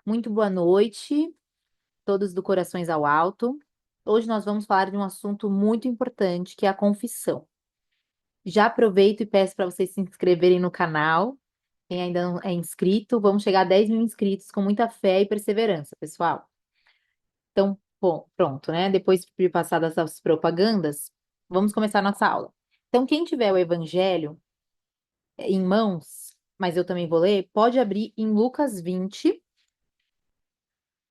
Muito boa noite, todos do Corações ao Alto. Hoje nós vamos falar de um assunto muito importante, que é a confissão. Já aproveito e peço para vocês se inscreverem no canal. Quem ainda não é inscrito, vamos chegar a 10 mil inscritos com muita fé e perseverança, pessoal. Então, bom, pronto, né? Depois de passadas as propagandas, vamos começar a nossa aula. Então, quem tiver o Evangelho em mãos, mas eu também vou ler, pode abrir em Lucas 20.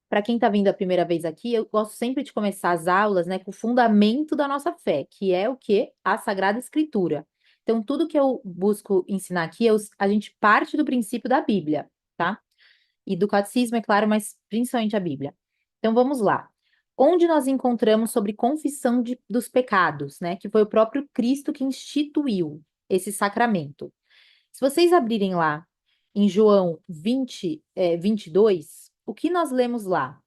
Para quem está vindo a primeira vez aqui, eu gosto sempre de começar as aulas, né, com o fundamento da nossa fé, que é o quê? A Sagrada Escritura. Então, tudo que eu busco ensinar aqui, a gente parte do princípio da Bíblia, tá? E do catecismo, é claro, mas principalmente a Bíblia. Então, vamos lá. Onde nós encontramos sobre confissão dos pecados, né? Que foi o próprio Cristo que instituiu esse sacramento. Se vocês abrirem lá em João 20, 22, o que nós lemos lá?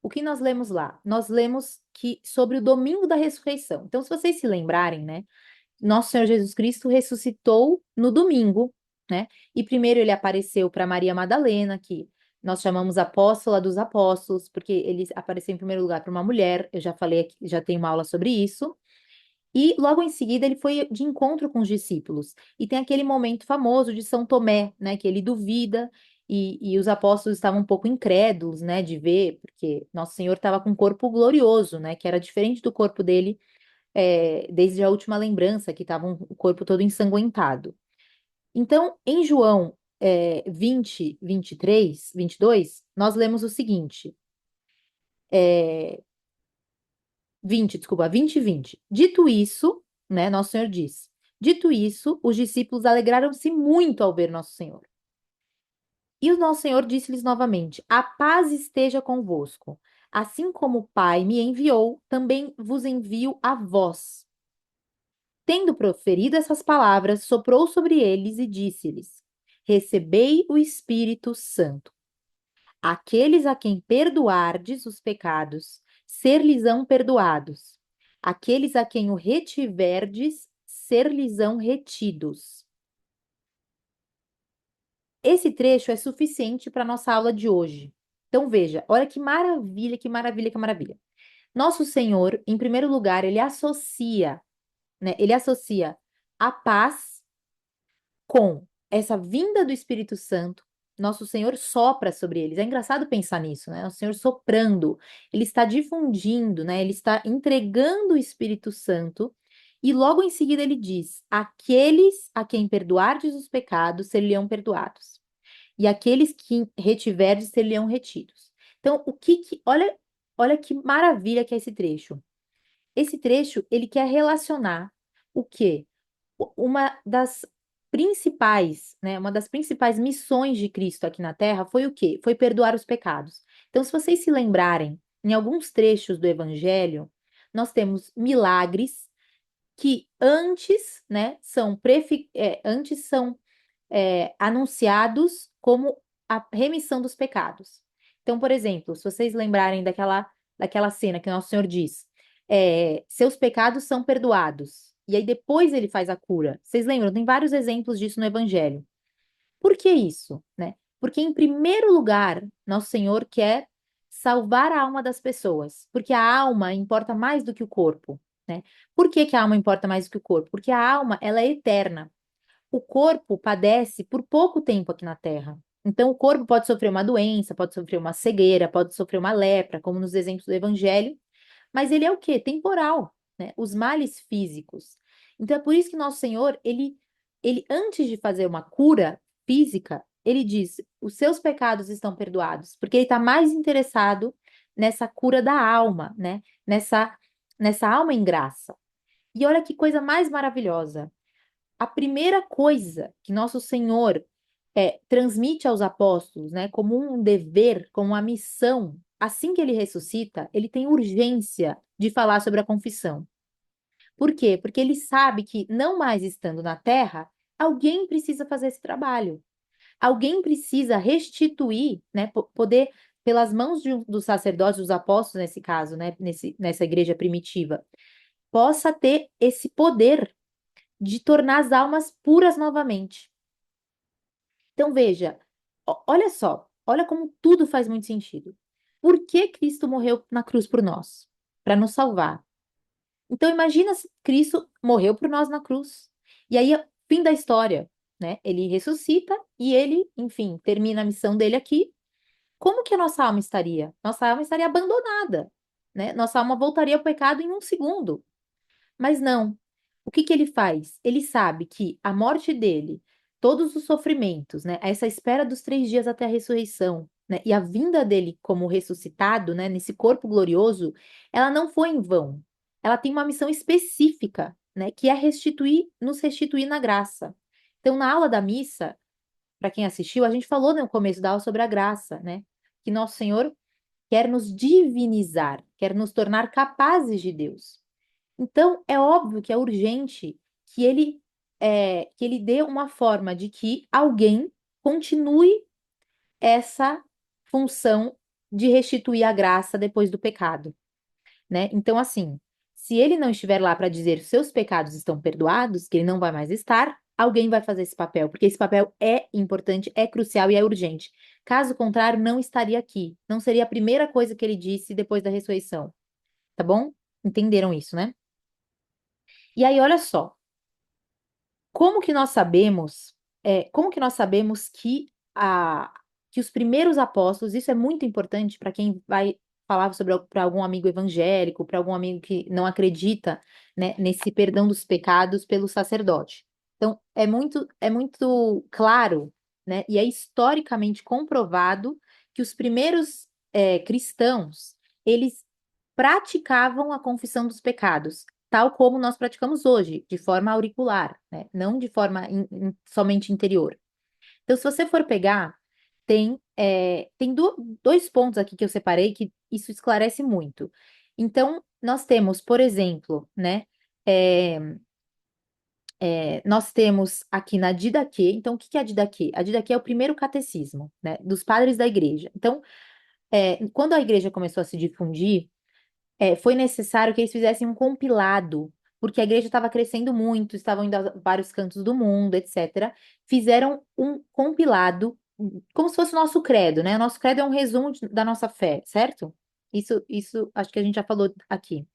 O que nós lemos lá? Nós lemos que sobre o domingo da ressurreição. Então, se vocês se lembrarem, né, nosso Senhor Jesus Cristo ressuscitou no domingo, né? E primeiro ele apareceu para Maria Madalena, que nós chamamos apóstola dos apóstolos, porque ele apareceu em primeiro lugar para uma mulher. Eu já falei aqui, já tenho uma aula sobre isso. E logo em seguida ele foi de encontro com os discípulos. E tem aquele momento famoso de São Tomé, né, que ele duvida e os apóstolos estavam um pouco incrédulos, né, de ver, porque Nosso Senhor estava com um corpo glorioso, né, que era diferente do corpo dele desde a última lembrança, que estava o corpo todo ensanguentado. Então, em João 20, 23, 22, nós lemos o seguinte, é, 20, desculpa, 20 e 20. Dito isso, né, Nosso Senhor diz, dito isso, os discípulos alegraram-se muito ao ver Nosso Senhor. E o Nosso Senhor disse-lhes novamente: A paz esteja convosco. Assim como o Pai me enviou, também vos envio a vós. Tendo proferido essas palavras, soprou sobre eles e disse-lhes: Recebei o Espírito Santo. Aqueles a quem perdoardes os pecados, ser-lhes-ão perdoados. Aqueles a quem o retiverdes, ser-lhes-ão retidos. Esse trecho é suficiente para a nossa aula de hoje. Então veja, olha que maravilha, que maravilha, que maravilha. Nosso Senhor, em primeiro lugar, ele associa, né? Ele associa a paz com essa vinda do Espírito Santo. Nosso Senhor sopra sobre eles. É engraçado pensar nisso, né? O Senhor soprando, ele está difundindo, né? Ele está entregando o Espírito Santo. E logo em seguida ele diz: Aqueles a quem perdoardes os pecados, serão perdoados. E aqueles que retiverdes, serão retidos. Então, olha que maravilha que é esse trecho. Esse trecho, ele quer relacionar o quê? Uma das principais, né, uma das principais missões de Cristo aqui na Terra foi o quê? Foi perdoar os pecados. Então, se vocês se lembrarem, em alguns trechos do Evangelho, nós temos milagres que antes, né, antes são anunciados como a remissão dos pecados. Então, por exemplo, se vocês lembrarem daquela cena que Nosso Senhor diz, seus pecados são perdoados. E aí depois ele faz a cura. Vocês lembram? Tem vários exemplos disso no Evangelho. Por que isso, né? Porque em primeiro lugar, Nosso Senhor quer salvar a alma das pessoas, porque a alma importa mais do que o corpo, né? Por que que a alma importa mais do que o corpo? Porque a alma, ela é eterna. O corpo padece por pouco tempo aqui na Terra. Então, o corpo pode sofrer uma doença, pode sofrer uma cegueira, pode sofrer uma lepra, como nos exemplos do Evangelho, mas ele é o quê? Temporal, né? Os males físicos. Então, é por isso que Nosso Senhor, ele antes de fazer uma cura física, ele diz: os seus pecados estão perdoados, porque ele está mais interessado nessa cura da alma, né? Nessa alma em graça. E olha que coisa mais maravilhosa. A primeira coisa que Nosso Senhor transmite aos apóstolos, né, como um dever, como uma missão, assim que ele ressuscita, ele tem urgência de falar sobre a confissão. Por quê? Porque ele sabe que, não mais estando na terra, alguém precisa fazer esse trabalho. Alguém precisa restituir, né, poder, pelas mãos dos sacerdotes, dos apóstolos, nesse caso, né, nessa igreja primitiva, possa ter esse poder de tornar as almas puras novamente. Então, veja, Olha só, olha como tudo faz muito sentido. Por que Cristo morreu na cruz por nós? Para nos salvar. Então imagina se Cristo morreu por nós na cruz. E aí, fim da história, né? Ele ressuscita e ele, enfim, termina a missão dele aqui. Como que a nossa alma estaria? Nossa alma estaria abandonada, né? Nossa alma voltaria ao pecado em um segundo. Mas não. O que que ele faz? Ele sabe que a morte dele, todos os sofrimentos, né? Essa espera dos 3 dias até a ressurreição, né? E a vinda dele como ressuscitado, né? Nesse corpo glorioso, ela não foi em vão. Ela tem uma missão específica, né? Que é nos restituir na graça. Então, na aula da missa, para quem assistiu, a gente falou no começo da aula sobre a graça, né? Que nosso Senhor quer nos divinizar, quer nos tornar capazes de Deus. Então, é óbvio que é urgente que ele dê uma forma de que alguém continue essa função de restituir a graça depois do pecado, né? Então, assim, se ele não estiver lá para dizer seus pecados estão perdoados, que ele não vai mais estar, alguém vai fazer esse papel, porque esse papel é importante, é crucial e é urgente. Caso contrário, não estaria aqui. Não seria a primeira coisa que ele disse depois da ressurreição, tá bom? Entenderam isso, né? E aí, olha só. Como que nós sabemos, como que nós sabemos que os primeiros apóstolos, isso é muito importante para quem vai falar sobre para algum amigo evangélico, para algum amigo que não acredita, né, nesse perdão dos pecados pelo sacerdote. Então, é muito claro, né, e é historicamente comprovado que os primeiros cristãos, eles praticavam a confissão dos pecados tal como nós praticamos hoje, de forma auricular, né? Não de forma somente interior. Então, se você for pegar, tem dois pontos aqui que eu separei que isso esclarece muito. Então, nós temos, por exemplo, né? é, nós temos aqui na Didaquê. Então, o que que é a Didaquê? A Didaquê é o primeiro catecismo, né? Dos padres da igreja. Então, quando a igreja começou a se difundir, foi necessário que eles fizessem um compilado, porque a igreja estava crescendo muito, estavam indo a vários cantos do mundo, etc. Fizeram um compilado, como se fosse o nosso credo, né? O nosso credo é um resumo da nossa fé, certo? Isso acho que a gente já falou aqui.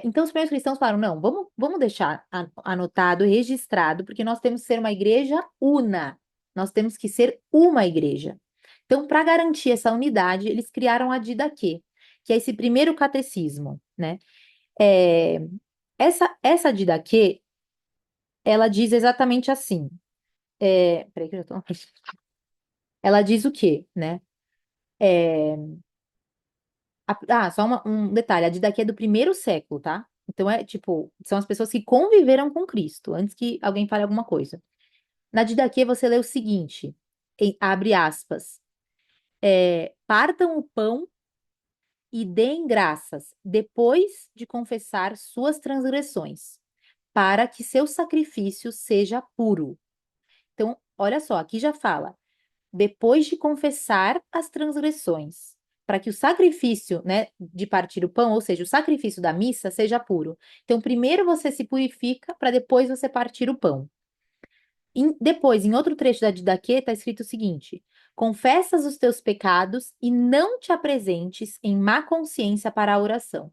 Então, os primeiros cristãos falaram: não, vamos deixar anotado, registrado, porque nós temos que ser uma igreja una, nós temos que ser uma igreja. Então, para garantir essa unidade, eles criaram a Didaquê, que é esse primeiro catecismo, né? É, essa Didaquê, ela diz exatamente assim. Peraí que eu já tô... Ela diz o quê, né? É, só um detalhe, a Didaquê é do primeiro século, tá? Então é tipo, são as pessoas que conviveram com Cristo, antes que alguém fale alguma coisa. Na Didaquê você lê o seguinte, abre aspas, partam o pão e deem graças, depois de confessar suas transgressões, para que seu sacrifício seja puro. Então, olha só, aqui já fala, depois de confessar as transgressões, para que o sacrifício, né, de partir o pão, ou seja, o sacrifício da missa, seja puro. Então, primeiro você se purifica, para depois você partir o pão. Depois, em outro trecho da Didaquê, está escrito o seguinte: confessas os teus pecados e não te apresentes em má consciência para a oração.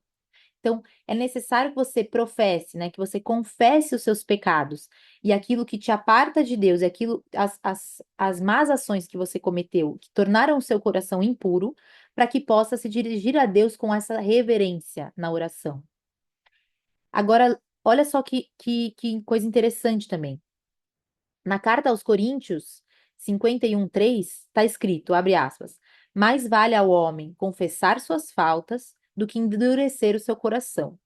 Então, é necessário que você professe, né, que você confesse os seus pecados e aquilo que te aparta de Deus, e as más ações que você cometeu, que tornaram o seu coração impuro, para que possa se dirigir a Deus com essa reverência na oração. Agora, olha só que coisa interessante também. Na carta aos Coríntios 51:3, está escrito, abre aspas, mais vale ao homem confessar suas faltas do que endurecer o seu coração.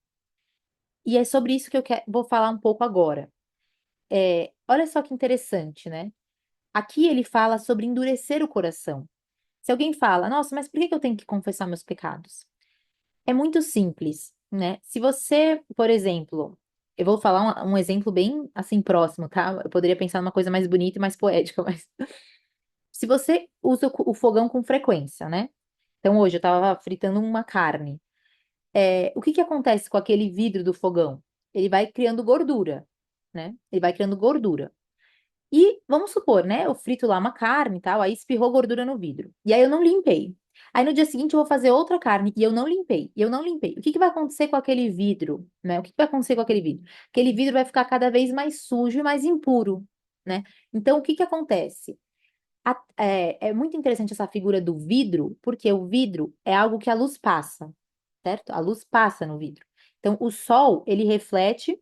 E é sobre isso que vou falar um pouco agora. Olha só que interessante, né? Aqui ele fala sobre endurecer o coração. Se alguém fala, nossa, mas por que que eu tenho que confessar meus pecados? É muito simples, né? Se você, por exemplo, eu vou falar um exemplo bem assim próximo, tá? Eu poderia pensar numa coisa mais bonita e mais poética, mas se você usa o fogão com frequência, né? Então hoje eu estava fritando uma carne. O que que acontece com aquele vidro do fogão? Ele vai criando gordura, né? Ele vai criando gordura. E vamos supor, né? Eu frito lá uma carne e tal, aí espirrou gordura no vidro. E aí eu não limpei. Aí no dia seguinte eu vou fazer outra carne e eu não limpei. E eu não limpei. O que que vai acontecer com aquele vidro, né? O que que vai acontecer com aquele vidro? Aquele vidro vai ficar cada vez mais sujo e mais impuro, né? Então o que que acontece? É muito interessante essa figura do vidro, porque o vidro é algo que a luz passa, certo? A luz passa no vidro. Então o sol, ele reflete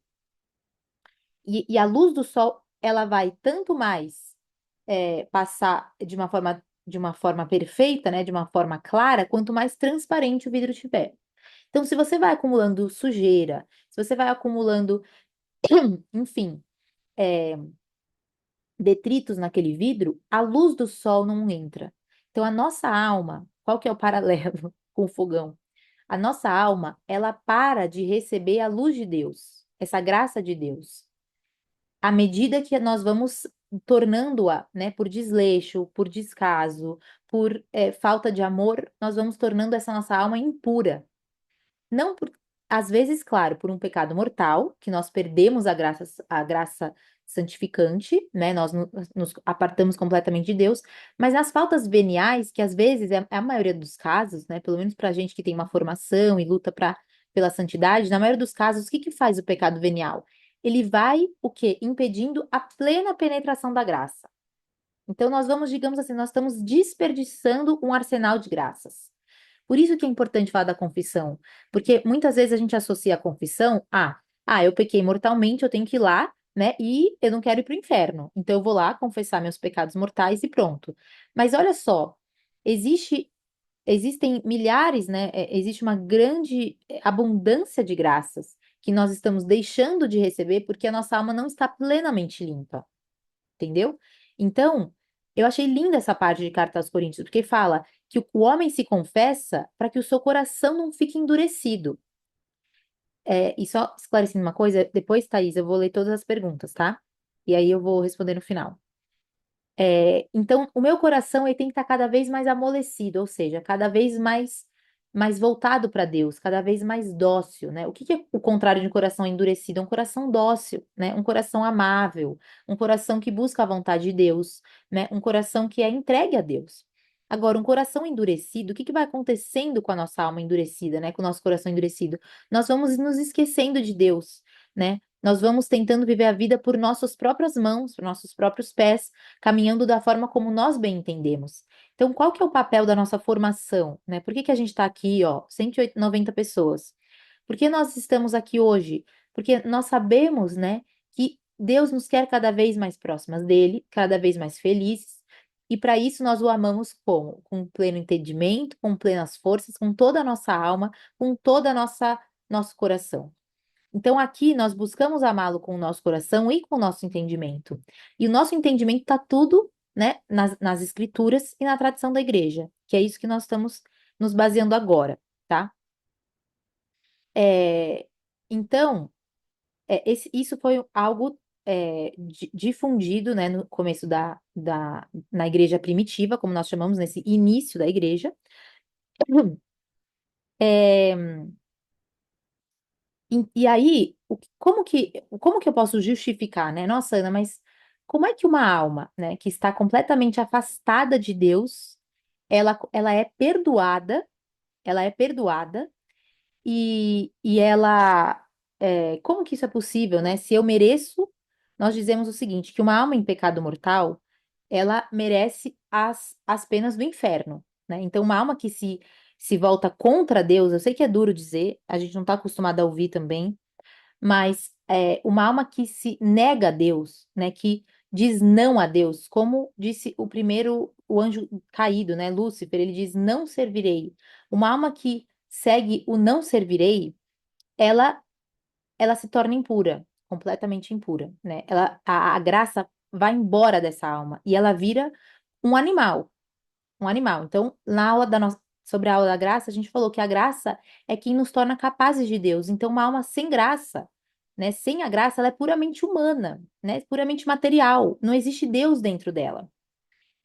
e a luz do sol, ela vai tanto mais passar de uma forma perfeita, né, de uma forma clara, quanto mais transparente o vidro tiver. Então, se você vai acumulando sujeira, se você vai acumulando, enfim, é, detritos naquele vidro, a luz do sol não entra. Então, a nossa alma, qual que é o paralelo com o fogão? A nossa alma, ela para de receber a luz de Deus, essa graça de Deus à medida que nós vamos tornando-a, né, por desleixo, por descaso, por falta de amor, nós vamos tornando essa nossa alma impura. Não por, às vezes, claro, por um pecado mortal, que nós perdemos a graça santificante, né? Nós nos apartamos completamente de Deus, mas as faltas veniais, que às vezes é a maioria dos casos, né? Pelo menos para gente que tem uma formação e luta pela santidade, na maioria dos casos, o que que faz o pecado venial? Ele vai, o quê? Impedindo a plena penetração da graça. Então, nós vamos, digamos assim, nós estamos desperdiçando um arsenal de graças. Por isso que é importante falar da confissão, porque muitas vezes a gente associa a confissão eu pequei mortalmente, eu tenho que ir lá, né? E eu não quero ir para o inferno. Então eu vou lá confessar meus pecados mortais e pronto. Mas olha só, existe, existem milhares, né? Existe uma grande abundância de graças que nós estamos deixando de receber porque a nossa alma não está plenamente limpa, entendeu? Então, eu achei linda essa parte de Carta aos Coríntios, porque fala que o homem se confessa para que o seu coração não fique endurecido. E só esclarecendo uma coisa, depois, Thaís, eu vou ler todas as perguntas, tá? E aí eu vou responder no final. Então, o meu coração ele tem que estar cada vez mais amolecido, ou seja, cada vez mais voltado para Deus, cada vez mais dócil, né? O que que é o contrário de um coração endurecido? É um coração dócil, né? Um coração amável, um coração que busca a vontade de Deus, né? Um coração que é entregue a Deus. Agora, um coração endurecido, o que que vai acontecendo com a nossa alma endurecida, né? Com o nosso coração endurecido? Nós vamos nos esquecendo de Deus, né? Nós vamos tentando viver a vida por nossas próprias mãos, por nossos próprios pés, caminhando da forma como nós bem entendemos. Então, qual que é o papel da nossa formação, né? Por que que a gente está aqui, ó, 190 pessoas? Por que nós estamos aqui hoje? Porque nós sabemos, né, que Deus nos quer cada vez mais próximas dele, cada vez mais felizes, e para isso nós o amamos como? Com pleno entendimento, com plenas forças, com toda a nossa alma, com toda a nossa nosso coração. Então, aqui nós buscamos amá-lo com o nosso coração e com o nosso entendimento. E o nosso entendimento está tudo, né, nas escrituras e na tradição da igreja, que é isso que nós estamos nos baseando agora, tá? É, então, isso foi algo difundido, né, no começo na igreja primitiva, como nós chamamos, nesse início da igreja. É, e aí, como que eu posso justificar, né? Nossa, Ana, mas como é que uma alma, né, que está completamente afastada de Deus, ela é perdoada e ela, como que isso é possível, né? Se eu mereço, nós dizemos o seguinte, que uma alma em pecado mortal, ela merece as penas do inferno, né? Então, uma alma que se volta contra Deus, eu sei que é duro dizer, a gente não está acostumado a ouvir também, mas uma alma que se nega a Deus, né, que diz não a Deus, como disse o anjo caído, né, Lúcifer, ele diz não servirei. Uma alma que segue o não servirei, ela ela se torna impura, completamente impura, né? A graça vai embora dessa alma e ela vira um animal, um animal. Então, na aula sobre a aula da graça, a gente falou que a graça é quem nos torna capazes de Deus. Então, uma alma sem graça, né? Sem a graça, ela é puramente humana, né? Puramente material. Não existe Deus dentro dela.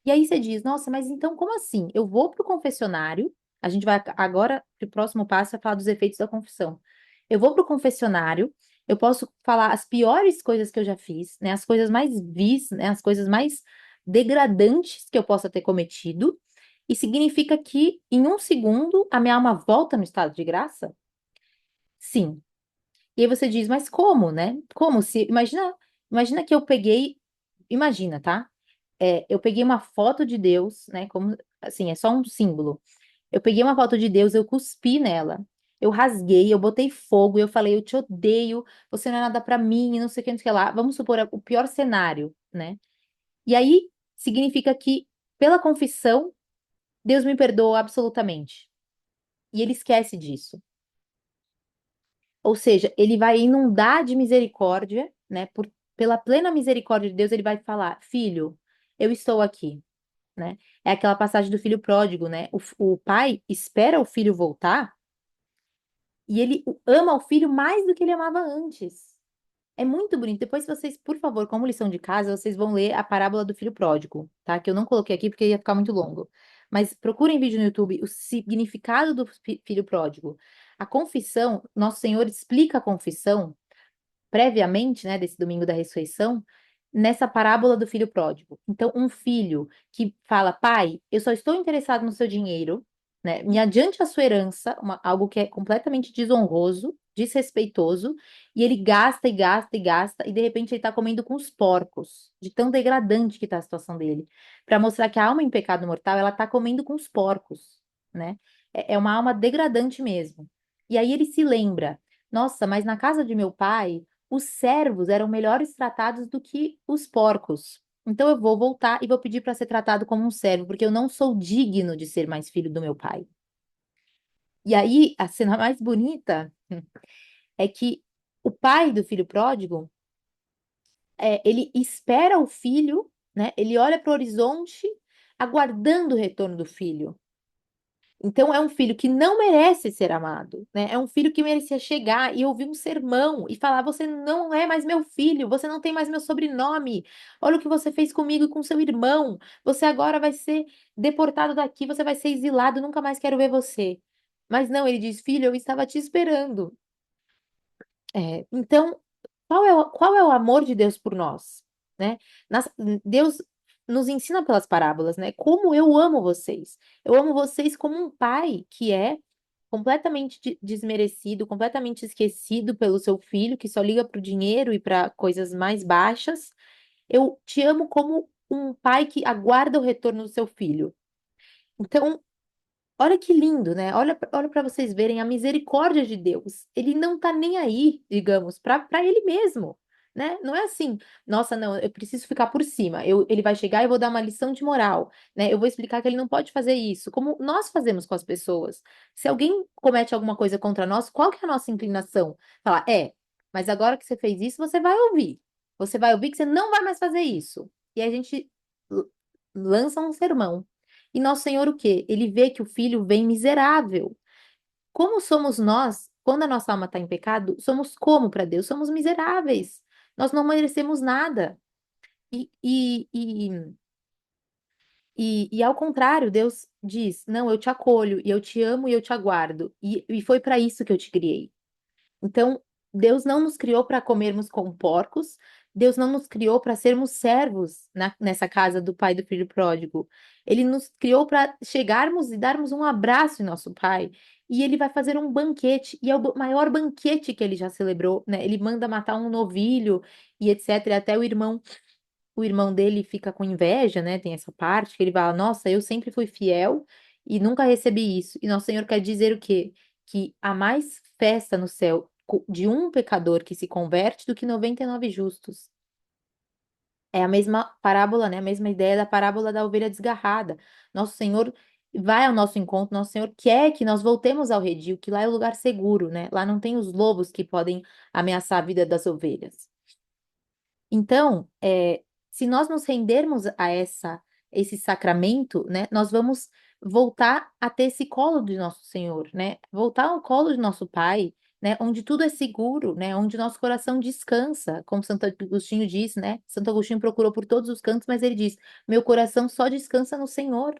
E aí você diz, nossa, mas então como assim? Eu vou para o confessionário, a gente vai agora, o próximo passo é falar dos efeitos da confissão. Eu vou para o confessionário eu posso falar as piores coisas que eu já fiz, né? As coisas mais vis, né? As coisas mais degradantes que eu possa ter cometido. E significa que em um segundo a minha alma volta no estado de graça? Sim. E aí você diz, mas como, né? Como se. Imagina que eu peguei. Imagina, tá? Eu peguei uma foto de Deus, né? Como assim, é só um símbolo. Eu peguei uma foto de Deus, eu cuspi nela. Eu rasguei, eu botei fogo, eu falei, eu te odeio, você não é nada pra mim, não sei o que, não sei o que lá. Vamos supor o pior cenário, né? E aí significa que, pela confissão, Deus me perdoa absolutamente. E ele esquece disso. Ou seja, ele vai inundar de misericórdia, né? Pela plena misericórdia de Deus, ele vai falar: Filho, eu estou aqui, né? É aquela passagem do filho pródigo, né? O pai espera o filho voltar e ele ama o filho mais do que ele amava antes. É muito bonito. Depois, vocês, por favor, como lição de casa, vocês vão ler a parábola do filho pródigo, tá? Que eu não coloquei aqui porque ia ficar muito longo. Mas procurem vídeo no YouTube o significado do filho pródigo. A confissão, Nosso Senhor explica a confissão previamente, né, desse domingo da ressurreição, nessa parábola do filho pródigo. Então, um filho que fala, pai, eu só estou interessado no seu dinheiro, né, me adiante a sua herança, algo que é completamente desonroso, desrespeitoso, e ele gasta e gasta e gasta, e de repente ele está comendo com os porcos, de tão degradante que está a situação dele, para mostrar que a alma em pecado mortal, ela está comendo com os porcos, né? É uma alma degradante mesmo. E aí ele se lembra, nossa, mas na casa de meu pai, os servos eram melhores tratados do que os porcos. Então eu vou voltar e vou pedir para ser tratado como um servo, porque eu não sou digno de ser mais filho do meu pai. E aí, a cena mais bonita é que o pai do filho pródigo, ele espera o filho, né? Ele olha para o horizonte, aguardando o retorno do filho. Então, é um filho que não merece ser amado, né? É um filho que merecia chegar e ouvir um sermão e falar: Você não é mais meu filho, você não tem mais meu sobrenome. Olha o que você fez comigo e com seu irmão. Você agora vai ser deportado daqui, você vai ser exilado, nunca mais quero ver você. Mas não, ele diz: Filho, eu estava te esperando. Então, qual é o amor de Deus por nós, né? Nas- Deus nos ensina pelas parábolas, né? Como eu amo vocês. Eu amo vocês como um pai que é completamente desmerecido, completamente esquecido pelo seu filho, que só liga para o dinheiro e para coisas mais baixas. Eu te amo como um pai que aguarda o retorno do seu filho. Então, olha que lindo, né? Olha para vocês verem a misericórdia de Deus. Ele não tá nem aí, digamos, para ele mesmo, né? Não é assim, nossa, não, eu preciso ficar por cima. Ele vai chegar e eu vou dar uma lição de moral, né? Eu vou explicar que ele não pode fazer isso, como nós fazemos com as pessoas. Se alguém comete alguma coisa contra nós, qual que é a nossa inclinação? Falar, mas agora que você fez isso, você vai ouvir. Você vai ouvir que você não vai mais fazer isso. E aí a gente l- lança um sermão. E nosso Senhor o quê? Ele vê que o filho vem miserável. Como somos nós, quando a nossa alma está em pecado, somos como para Deus? Somos miseráveis. Nós não merecemos nada. E, e, e, e ao contrário, Deus diz: Não, eu te acolho, e eu te amo e eu te aguardo. E foi para isso que eu te criei. Então, Deus não nos criou para comermos com porcos, Deus não nos criou para sermos servos nessa casa do pai do filho pródigo. Ele nos criou para chegarmos e darmos um abraço em nosso pai. E ele vai fazer um banquete, e é o maior banquete que ele já celebrou, né? Ele manda matar um novilho e etc. E até o irmão dele fica com inveja, né? Tem essa parte que ele fala: Nossa, eu sempre fui fiel e nunca recebi isso. E Nosso Senhor quer dizer o quê? Que há mais festa no céu de um pecador que se converte do que 99 justos. É a mesma parábola, né? A mesma ideia da parábola da ovelha desgarrada. Nosso Senhor vai ao nosso encontro, Nosso Senhor quer que nós voltemos ao redil, que lá é o lugar seguro, né? Lá não tem os lobos que podem ameaçar a vida das ovelhas. Então, se nós nos rendermos a esse sacramento, né, nós vamos voltar a ter esse colo de nosso Senhor, né? Voltar ao colo de nosso Pai, né? Onde tudo é seguro, né? Onde nosso coração descansa, como Santo Agostinho diz, né? Santo Agostinho procurou por todos os cantos, mas ele diz: Meu coração só descansa no Senhor,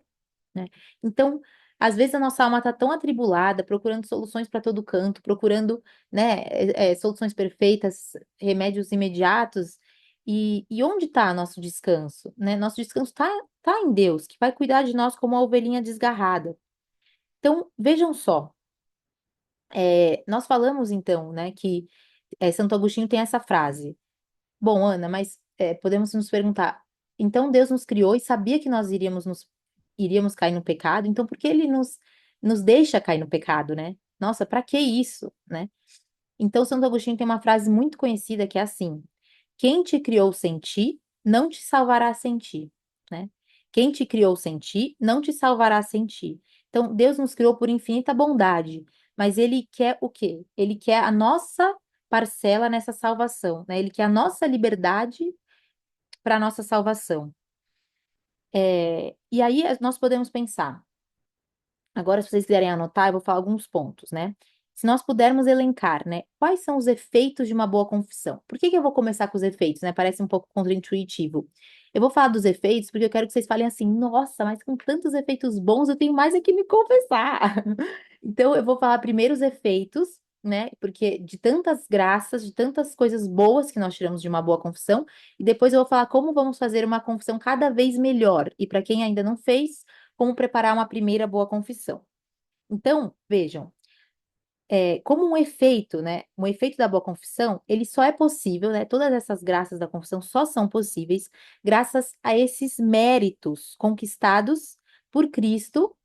né? Então, Às vezes a nossa alma está tão atribulada, procurando soluções para todo canto, procurando, né, soluções perfeitas, remédios imediatos. E onde está nosso descanso, né? Nosso descanso tá em Deus, que vai cuidar de nós como uma ovelhinha desgarrada. Então, vejam só, nós falamos então, né, que Santo Agostinho tem essa frase. Bom, Ana, mas podemos nos perguntar, então Deus nos criou e sabia que nós iríamos cair no pecado, então por que ele nos deixa cair no pecado, né? Nossa, para que isso, né? Então Santo Agostinho tem uma frase muito conhecida que é assim: quem te criou sem ti, não te salvará sem ti, né? Quem te criou sem ti, não te salvará sem ti. Então Deus nos criou por infinita bondade, mas ele quer o quê? Ele quer a nossa parcela nessa salvação, né? Ele quer a nossa liberdade para a nossa salvação. E aí nós podemos pensar. Agora, se vocês quiserem anotar, eu vou falar alguns pontos, né? Se nós pudermos elencar, né, quais são os efeitos de uma boa confissão? Por que que eu vou começar com os efeitos, né? Parece um pouco contraintuitivo. Eu vou falar dos efeitos porque eu quero que vocês falem assim: nossa, mas com tantos efeitos bons, eu tenho mais é que me confessar. Então, eu vou falar primeiro os efeitos, né? Porque de tantas graças, de tantas coisas boas que nós tiramos de uma boa confissão, e depois eu vou falar como vamos fazer uma confissão cada vez melhor. E para quem ainda não fez, como preparar uma primeira boa confissão. Então, vejam, como um efeito, né? Um efeito da boa confissão, ele só é possível, né? Todas essas graças da confissão só são possíveis graças a esses méritos conquistados por Cristo,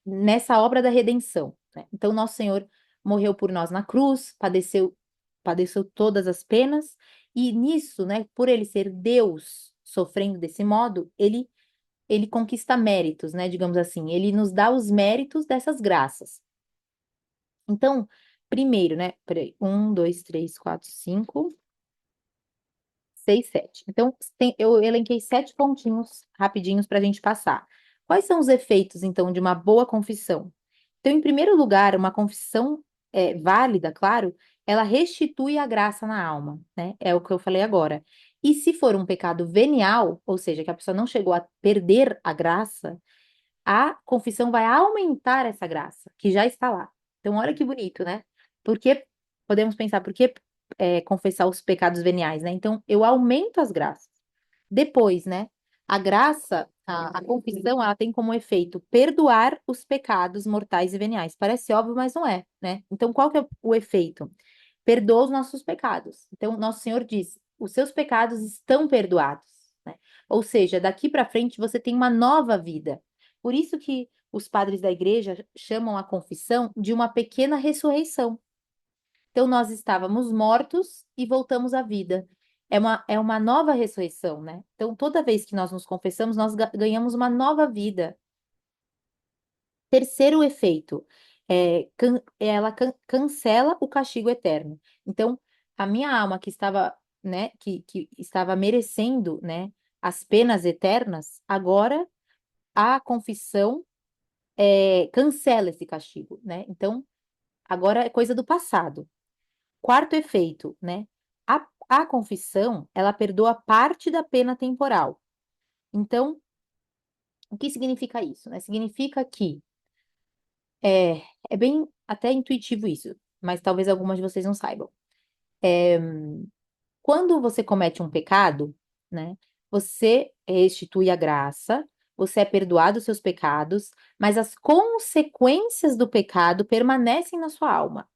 nessa obra da redenção, né? Então, nosso Senhor morreu por nós na cruz, padeceu todas as penas, e nisso, né? Por ele ser Deus sofrendo desse modo, ele conquista méritos, né? Digamos assim, ele nos dá os méritos dessas graças. Então, primeiro, né? Peraí, um, dois, três, quatro, cinco, seis, sete. Então, eu elenquei 7 pontinhos rapidinhos para a gente passar. Quais são os efeitos, então, de uma boa confissão? Então, em primeiro lugar, uma confissão válida, claro, ela restitui a graça na alma, né? É o que eu falei agora. E se for um pecado venial, ou seja, que a pessoa não chegou a perder a graça, a confissão vai aumentar essa graça, que já está lá. Então, olha que bonito, né? Porque podemos pensar, por que confessar os pecados veniais, né? Então, eu aumento as graças. Depois, né? A graça, a confissão, ela tem como efeito perdoar os pecados mortais e veniais. Parece óbvio, mas não é, né? Então, qual que é o efeito? Perdoa os nossos pecados. Então, nosso Senhor diz: os seus pecados estão perdoados, né? Ou seja, daqui para frente você tem uma nova vida. Por isso que os padres da igreja chamam a confissão de uma pequena ressurreição. Então, nós estávamos mortos e voltamos à vida. É uma nova ressurreição, né? Então, toda vez que nós nos confessamos, nós ganhamos uma nova vida. Terceiro efeito, ela cancela o castigo eterno. Então, a minha alma que estava, né, que estava merecendo, né, as penas eternas, agora a confissão cancela esse castigo, né? Então, agora é coisa do passado. Quarto efeito, né? A confissão, ela perdoa parte da pena temporal. Então, o que significa isso, né? Significa que é bem até intuitivo isso, mas talvez algumas de vocês não saibam. É, quando você comete um pecado, né? Você restitui a graça, você é perdoado os seus pecados, mas as consequências do pecado permanecem na sua alma.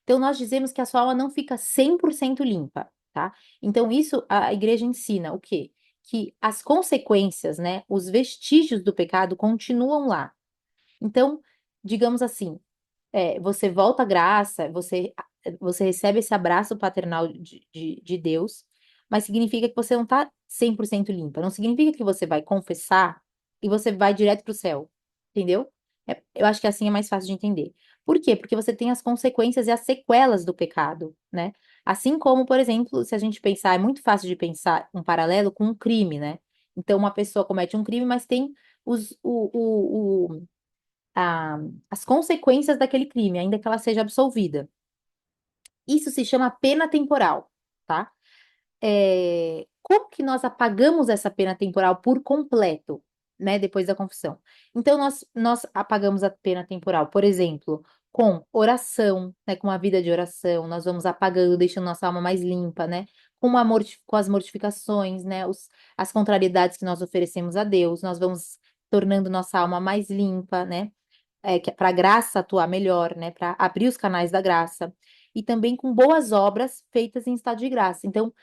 Então, nós dizemos que a sua alma não fica 100% limpa, tá? Então, isso a igreja ensina o quê? Que as consequências, né, os vestígios do pecado continuam lá. Então, digamos assim, você volta à graça, você recebe esse abraço paternal de Deus, mas significa que você não está 100% limpa. Não significa que você vai confessar e você vai direto para o céu, entendeu? Eu acho que assim é mais fácil de entender. Por quê? Porque você tem as consequências e as sequelas do pecado, né? Assim como, por exemplo, se a gente pensar, é muito fácil de pensar um paralelo com um crime, né? Então, uma pessoa comete um crime, mas tem os, a- as consequências daquele crime, ainda que ela seja absolvida. Isso se chama pena temporal, tá? Como que nós apagamos essa pena temporal por completo? né, depois da confissão. Então, nós apagamos a pena temporal, por exemplo, com oração, né, com uma vida de oração, nós vamos apagando, deixando nossa alma mais limpa, né, com as mortificações, né, as contrariedades que nós oferecemos a Deus, nós vamos tornando nossa alma mais limpa, né, para a graça atuar melhor, né, para abrir os canais da graça, e também com boas obras feitas em estado de graça. Então,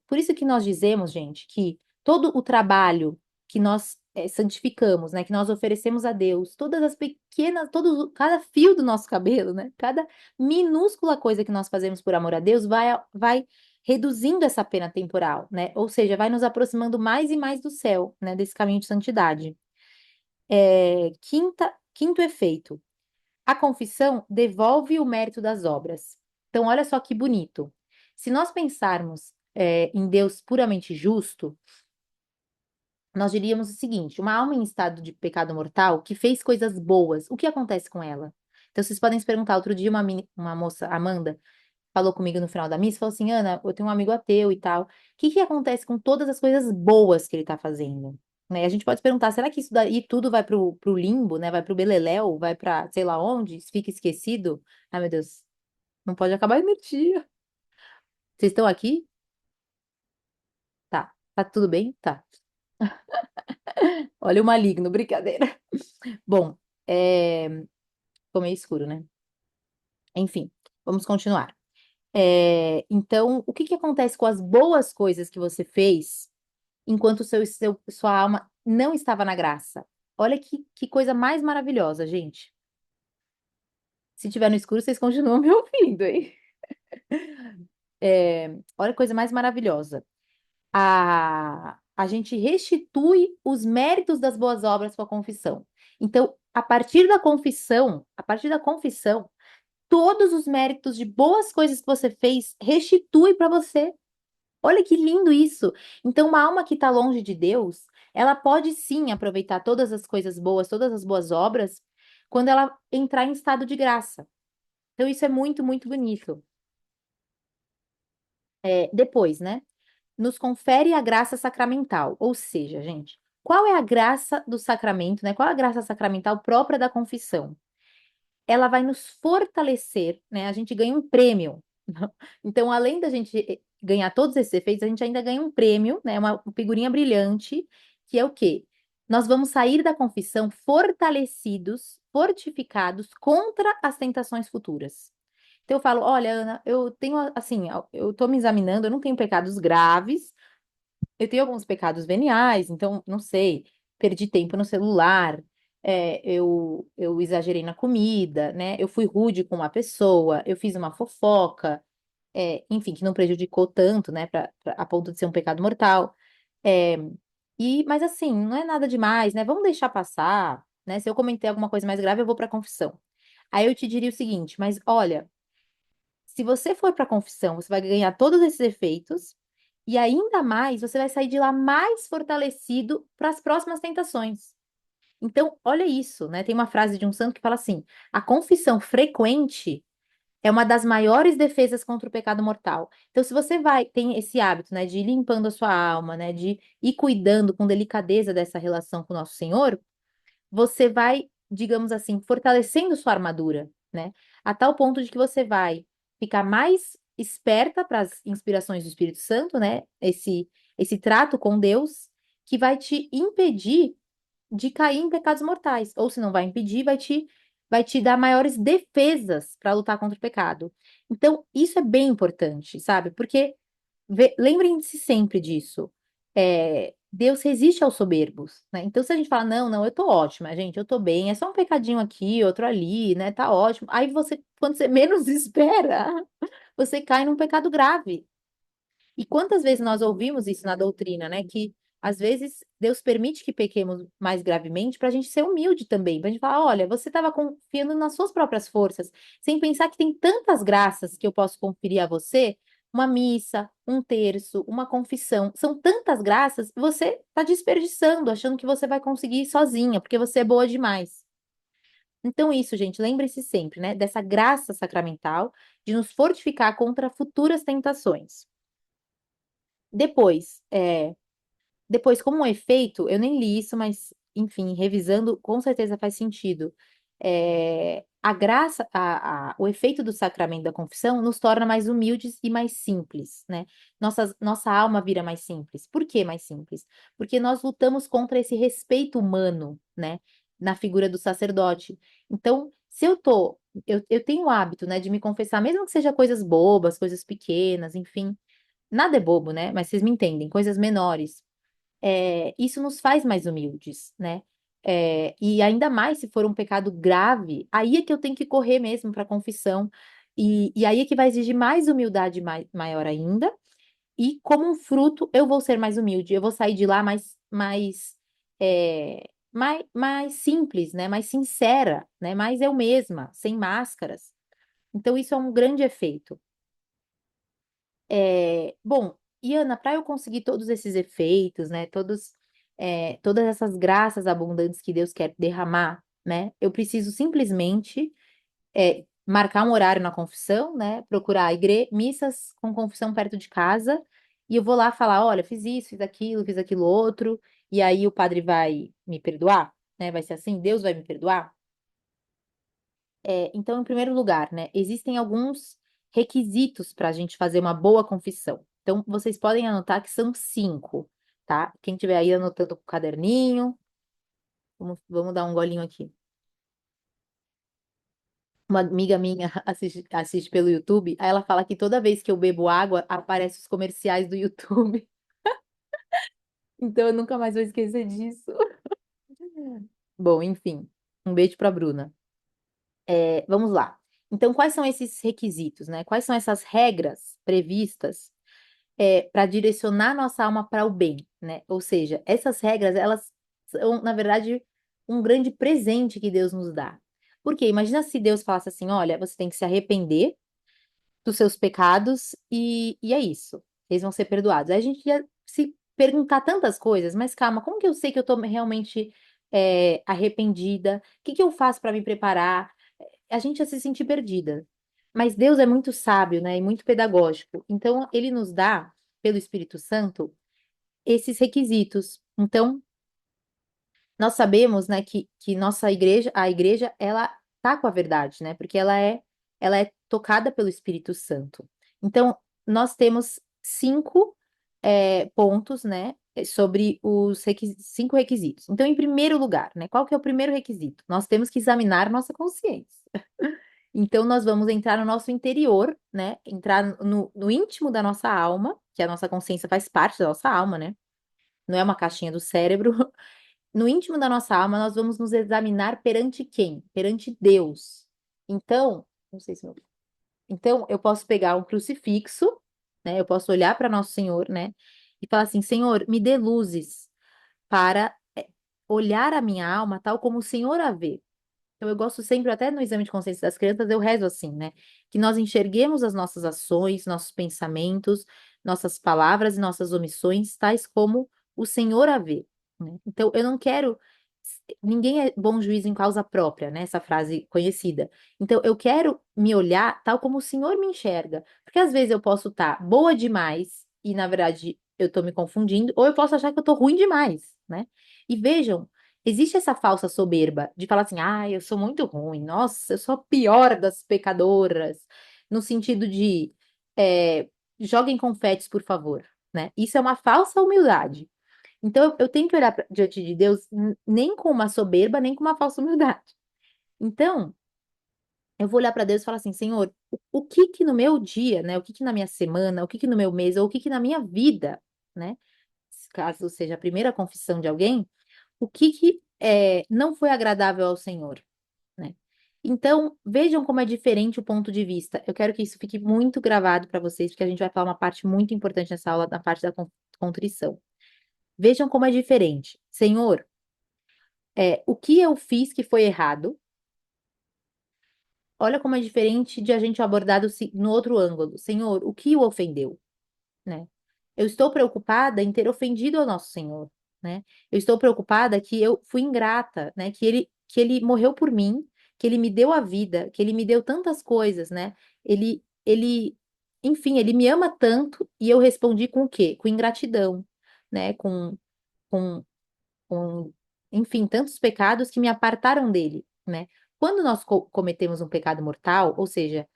por isso que nós dizemos, gente, que todo o trabalho que nós santificamos, né, que nós oferecemos a Deus, todas as pequenas, cada fio do nosso cabelo, né, cada minúscula coisa que nós fazemos por amor a Deus vai reduzindo essa pena temporal, né? Ou seja, vai nos aproximando mais e mais do céu, né, desse caminho de santidade. Quinto efeito. A confissão devolve o mérito das obras. Então, olha só que bonito. Se nós pensarmos em Deus puramente justo, nós diríamos o seguinte: uma alma em estado de pecado mortal que fez coisas boas, o que acontece com ela? Então, vocês podem se perguntar. Outro dia, uma moça, Amanda, falou comigo no final da missa, falou assim, Ana, eu tenho um amigo ateu e tal. O que que acontece com todas as coisas boas que ele está fazendo? Né? A gente pode se perguntar, será que isso daí tudo vai pro limbo, né? Vai pro beleléu, vai para sei lá onde, fica esquecido? Ai, meu Deus, não pode acabar a energia. Vocês estão aqui? Tá. Tá tudo bem? Tá. Olha o maligno, brincadeira. Bom, ficou meio escuro, né? Enfim, vamos continuar. Então, o que que acontece com as boas coisas que você fez enquanto sua alma não estava na graça? Olha que coisa mais maravilhosa, gente. Se tiver no escuro, vocês continuam me ouvindo, hein? Olha que coisa mais maravilhosa. A gente restitui os méritos das boas obras com a confissão. Então, a partir da confissão, todos os méritos de boas coisas que você fez restitui para você. Olha que lindo isso. Então, uma alma que está longe de Deus, ela pode sim aproveitar todas as coisas boas, todas as boas obras, quando ela entrar em estado de graça. Então, isso é muito, muito bonito. Depois, né? Nos confere a graça sacramental. Ou seja, gente, qual é a graça do sacramento, né? Qual é a graça sacramental própria da confissão? Ela vai nos fortalecer, né? A gente ganha um prêmio. Então, além da gente ganhar todos esses efeitos, a gente ainda ganha um prêmio, né? Uma figurinha brilhante, que é o quê? Nós vamos sair da confissão fortalecidos, fortificados contra as tentações futuras. Então, eu falo, olha, Ana, eu tenho, assim, eu tô me examinando, eu não tenho pecados graves, eu tenho alguns pecados veniais, então, não sei, perdi tempo no celular, eu exagerei na comida, né? Eu fui rude com uma pessoa, eu fiz uma fofoca, enfim, que não prejudicou tanto, né, a ponto de ser um pecado mortal. É, mas assim, não é nada demais, né? Vamos deixar passar, né? Se eu comentei alguma coisa mais grave, eu vou para a confissão. Aí eu te diria o seguinte, mas olha, se você for para a confissão, você vai ganhar todos esses efeitos e ainda mais você vai sair de lá mais fortalecido para as próximas tentações. Então, olha isso, né? Tem uma frase de um santo que fala assim: a confissão frequente é uma das maiores defesas contra o pecado mortal. Então, se você tem esse hábito, né, de ir limpando a sua alma, né, de ir cuidando com delicadeza dessa relação com o nosso Senhor, você vai, digamos assim, fortalecendo sua armadura, né? A tal ponto de que você vai ficar mais esperta para as inspirações do Espírito Santo, né? Esse trato com Deus que vai te impedir de cair em pecados mortais, ou se não vai impedir, vai te dar maiores defesas para lutar contra o pecado. Então, isso é bem importante, sabe? Porque lembrem-se sempre disso. Deus resiste aos soberbos, né? Então, se a gente fala, não, não, eu tô ótima, gente, eu tô bem, é só um pecadinho aqui, outro ali, né? Tá ótimo. Aí você, quando você menos espera, você cai num pecado grave. E quantas vezes nós ouvimos isso na doutrina, né? Que às vezes Deus permite que pequemos mais gravemente para a gente ser humilde também, para a gente falar: olha, você estava confiando nas suas próprias forças, sem pensar que tem tantas graças que eu posso conferir a você. Uma missa, um terço, uma confissão, são tantas graças, você está desperdiçando, achando que você vai conseguir sozinha, porque você é boa demais. Então, isso, gente, lembre-se sempre, né, dessa graça sacramental de nos fortificar contra futuras tentações. Depois, depois, como um efeito, eu nem li isso, mas, enfim, revisando, com certeza faz sentido. A graça, o efeito do sacramento da confissão nos torna mais humildes e mais simples, né? Nossa alma vira mais simples. Por que mais simples? Porque nós lutamos contra esse respeito humano, né? Na figura do sacerdote. Então, se eu tenho o hábito, né, de me confessar, mesmo que seja coisas bobas, coisas pequenas, enfim, nada é bobo, né? Mas vocês me entendem, coisas menores, isso nos faz mais humildes, né? E ainda mais se for um pecado grave, aí é que eu tenho que correr mesmo para a confissão, e aí é que vai exigir mais humildade maior ainda, e como um fruto, eu vou ser mais humilde, eu vou sair de lá mais simples, né? Mais sincera, né? Mais eu mesma, sem máscaras. Então, isso é um grande efeito. Bom, e Ana, para eu conseguir todos esses efeitos, né, todas essas graças abundantes que Deus quer derramar, né, eu preciso simplesmente marcar um horário na confissão, né, procurar missas com confissão perto de casa, e eu vou lá falar, olha, fiz isso, fiz aquilo outro, e aí o padre vai me perdoar, né, vai ser assim, Deus vai me perdoar. Então, em primeiro lugar, né, existem alguns requisitos para a gente fazer uma boa confissão. Então, vocês podem anotar que são 5, tá? Quem tiver aí anotando com o caderninho, vamos dar um golinho aqui. Uma amiga minha assiste pelo YouTube, aí ela fala que toda vez que eu bebo água, aparecem os comerciais do YouTube. Então, eu nunca mais vou esquecer disso. Bom, enfim, um beijo para Bruna. Vamos lá. Então, quais são esses requisitos, né? Quais são essas regras previstas para direcionar nossa alma para o bem, né? Ou seja, essas regras, elas são, na verdade, um grande presente que Deus nos dá. Porque imagina se Deus falasse assim: olha, você tem que se arrepender dos seus pecados e é isso, eles vão ser perdoados. Aí a gente ia se perguntar tantas coisas, mas calma, como que eu sei que eu estou realmente arrependida? O que que eu faço para me preparar? A gente ia se sentir perdida. Mas Deus é muito sábio, né, e muito pedagógico. Então, ele nos dá, pelo Espírito Santo, esses requisitos. Então, nós sabemos, né, que nossa igreja, a igreja, ela tá com a verdade, né, porque ela é tocada pelo Espírito Santo. Então, nós temos 5 pontos, né, sobre os 5 requisitos. Então, em primeiro lugar, né, qual que é o primeiro requisito? Nós temos que examinar nossa consciência. Então, nós vamos entrar no nosso interior, né? Entrar no íntimo da nossa alma, que a nossa consciência faz parte da nossa alma, né? Não é uma caixinha do cérebro. No íntimo da nossa alma, nós vamos nos examinar perante quem? Perante Deus. Então, não sei se então eu posso pegar um crucifixo, né? Eu posso olhar para Nosso Senhor, né? E falar assim: Senhor, me dê luzes para olhar a minha alma tal como o Senhor a vê. Então, eu gosto sempre, até no exame de consciência das crianças, eu rezo assim, né? Que nós enxerguemos as nossas ações, nossos pensamentos, nossas palavras e nossas omissões, tais como o Senhor a vê, né? Então, eu não quero. Ninguém é bom juízo em causa própria, né? Essa frase conhecida. Então, eu quero me olhar tal como o Senhor me enxerga. Porque às vezes eu posso estar boa demais e, na verdade, eu estou me confundindo, ou eu posso achar que eu estou ruim demais, né? E vejam. Existe essa falsa soberba de falar assim, ah, eu sou muito ruim, nossa, eu sou a pior das pecadoras, no sentido de joguem confetes, por favor, né? Isso é uma falsa humildade. Então, eu tenho que olhar diante de Deus nem com uma soberba, nem com uma falsa humildade. Então, eu vou olhar para Deus e falar assim, Senhor, o que que no meu dia, né? O que que na minha semana, o que que no meu mês, ou o que que na minha vida, né? Caso seja a primeira confissão de alguém, o que que não foi agradável ao Senhor, né? Então, vejam como é diferente o ponto de vista. Eu quero que isso fique muito gravado para vocês, porque a gente vai falar uma parte muito importante nessa aula, na parte da contrição. Vejam como é diferente. Senhor, o que eu fiz que foi errado? Olha como é diferente de a gente abordar no outro ângulo. Senhor, o que o ofendeu? Né? Eu estou preocupada em ter ofendido ao nosso Senhor, né? Eu estou preocupada que eu fui ingrata, né? Que ele morreu por mim, que ele me deu a vida, que ele me deu tantas coisas, né? Enfim, ele me ama tanto e eu respondi com o quê? Com ingratidão, né? com, enfim, tantos pecados que me apartaram dele, né? Quando nós cometemos um pecado mortal, ou seja,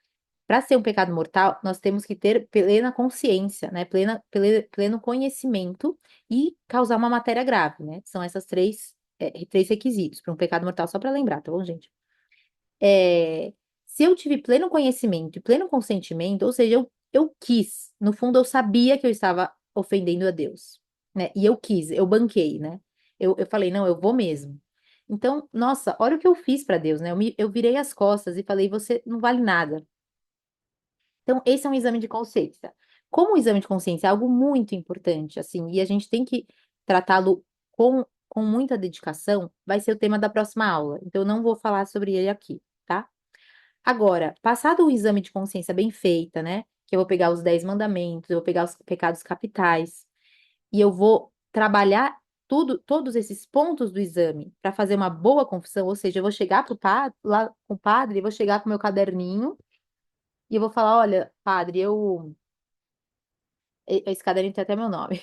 para ser um pecado mortal, nós temos que ter plena consciência, né? Pleno conhecimento e causar uma matéria grave, né? São essas três requisitos para um pecado mortal, só para lembrar, tá bom, gente? É, se eu tive pleno conhecimento e pleno consentimento, ou seja, eu quis, no fundo eu sabia que eu estava ofendendo a Deus, né? E eu quis, eu banquei, né? Eu falei, não, eu vou mesmo. Então, nossa, olha o que eu fiz para Deus, né? Eu virei as costas e falei, você não vale nada. Então, esse é um exame de consciência. Como o exame de consciência é algo muito importante, assim, e a gente tem que tratá-lo com muita dedicação, vai ser o tema da próxima aula. Então, eu não vou falar sobre ele aqui, tá? Agora, passado o exame de consciência bem feita, né? Que eu vou pegar os 10 mandamentos, eu vou pegar os pecados capitais, e eu vou trabalhar todos esses pontos do exame para fazer uma boa confissão, ou seja, eu vou chegar pro padre, lá com o padre, vou chegar com o meu caderninho e eu vou falar, olha, padre, esse caderninho tem até meu nome,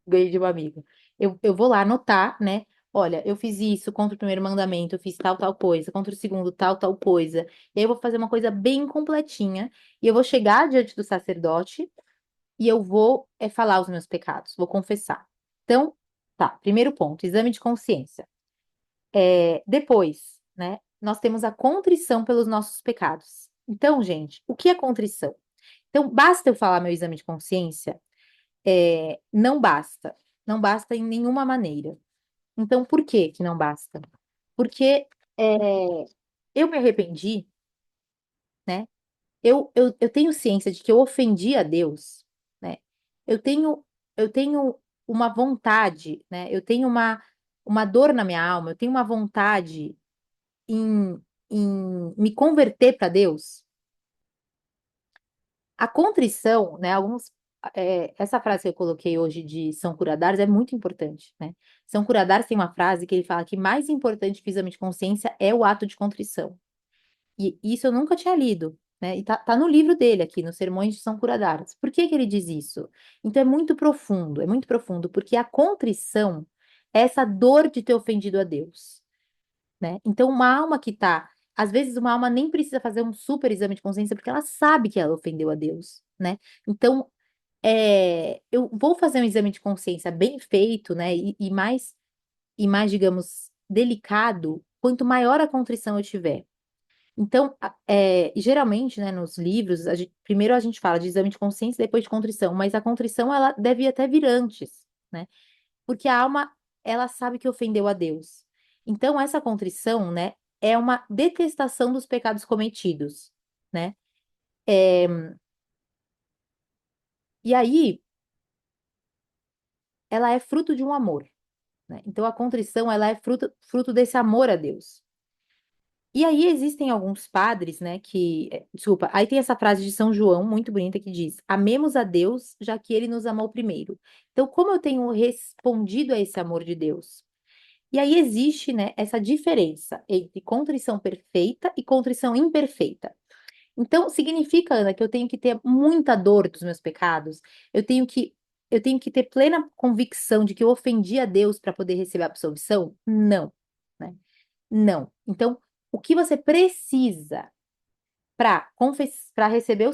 ganhei de uma amiga. Eu vou lá anotar, né? Olha, eu fiz isso contra o primeiro mandamento, eu fiz tal, tal coisa, contra o segundo, tal, tal coisa. E aí eu vou fazer uma coisa bem completinha, e eu vou chegar diante do sacerdote, e eu vou falar os meus pecados, vou confessar. Então, tá, primeiro ponto, exame de consciência. Depois, né, nós temos a contrição pelos nossos pecados. Então, gente, o que é contrição? Então, basta eu falar meu exame de consciência? Não basta. Não basta em nenhuma maneira. Então, por que que não basta? Porque eu me arrependi, né? Eu tenho ciência de que eu ofendi a Deus, né? Eu tenho, eu tenho uma vontade, né? Eu tenho uma dor na minha alma, eu tenho uma vontade em, em me converter para Deus. A contrição, né? Essa frase que eu coloquei hoje de São Curadares é muito importante, né? São Curadares tem uma frase que ele fala que mais importante que o exame de consciência é o ato de contrição. E isso eu nunca tinha lido, né? E tá no livro dele aqui, nos Sermões de São Curadares. Por que que ele diz isso? Então é muito profundo, porque a contrição é essa dor de ter ofendido a Deus, né? Então, uma alma que tá, às vezes uma alma nem precisa fazer um super exame de consciência, porque ela sabe que ela ofendeu a Deus, né? Então, eu vou fazer um exame de consciência bem feito, né? E mais, digamos, delicado, quanto maior a contrição eu tiver. Então, geralmente, né, nos livros, primeiro a gente fala de exame de consciência, depois de contrição, mas a contrição, ela deve até vir antes, né? Porque a alma, ela sabe que ofendeu a Deus. Então, essa contrição, né, é uma detestação dos pecados cometidos, né? É, e aí, ela é fruto de um amor, né? Então, a contrição, ela é fruto desse amor a Deus. E aí existem alguns padres, né, desculpa, aí tem essa frase de São João, muito bonita, que diz: amemos a Deus, já que ele nos amou primeiro. Então, como eu tenho respondido a esse amor de Deus? E aí existe, né, essa diferença entre contrição perfeita e contrição imperfeita. Então, significa, Ana, que eu tenho que ter muita dor dos meus pecados, eu tenho que eu tenho que ter plena convicção de que eu ofendi a Deus para poder receber a absolvição? Não, né? Não. Então, o que você precisa para receber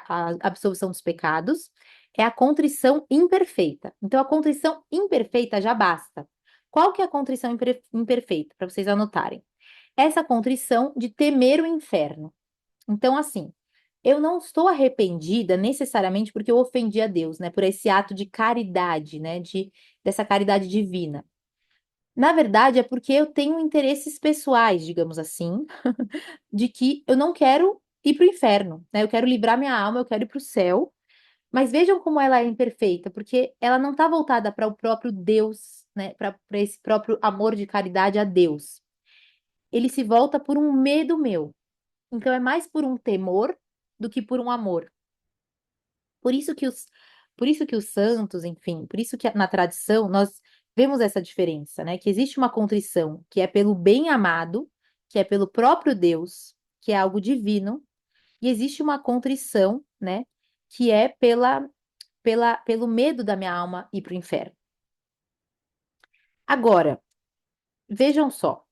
a absolvição dos pecados é a contrição imperfeita. Então, a contrição imperfeita já basta. Qual que é a contrição imperfeita? Para vocês anotarem. Essa contrição de temer o inferno. Então, assim, eu não estou arrependida necessariamente porque eu ofendi a Deus, né? Por esse ato de caridade, né? Dessa caridade divina. Na verdade, é porque eu tenho interesses pessoais, digamos assim, de que eu não quero ir para o inferno, né? Eu quero livrar minha alma, eu quero ir para o céu. Mas vejam como ela é imperfeita, porque ela não está voltada para o próprio Deus, né? Para esse próprio amor de caridade a Deus. Ele se volta por um medo meu. Então é mais por um temor do que por um amor. Por isso que por isso que os santos, enfim, por isso que na tradição nós vemos essa diferença, né? Que existe uma contrição que é pelo bem amado, que é pelo próprio Deus, que é algo divino, e existe uma contrição, né? Que é pelo medo da minha alma ir para o inferno. Agora, vejam só.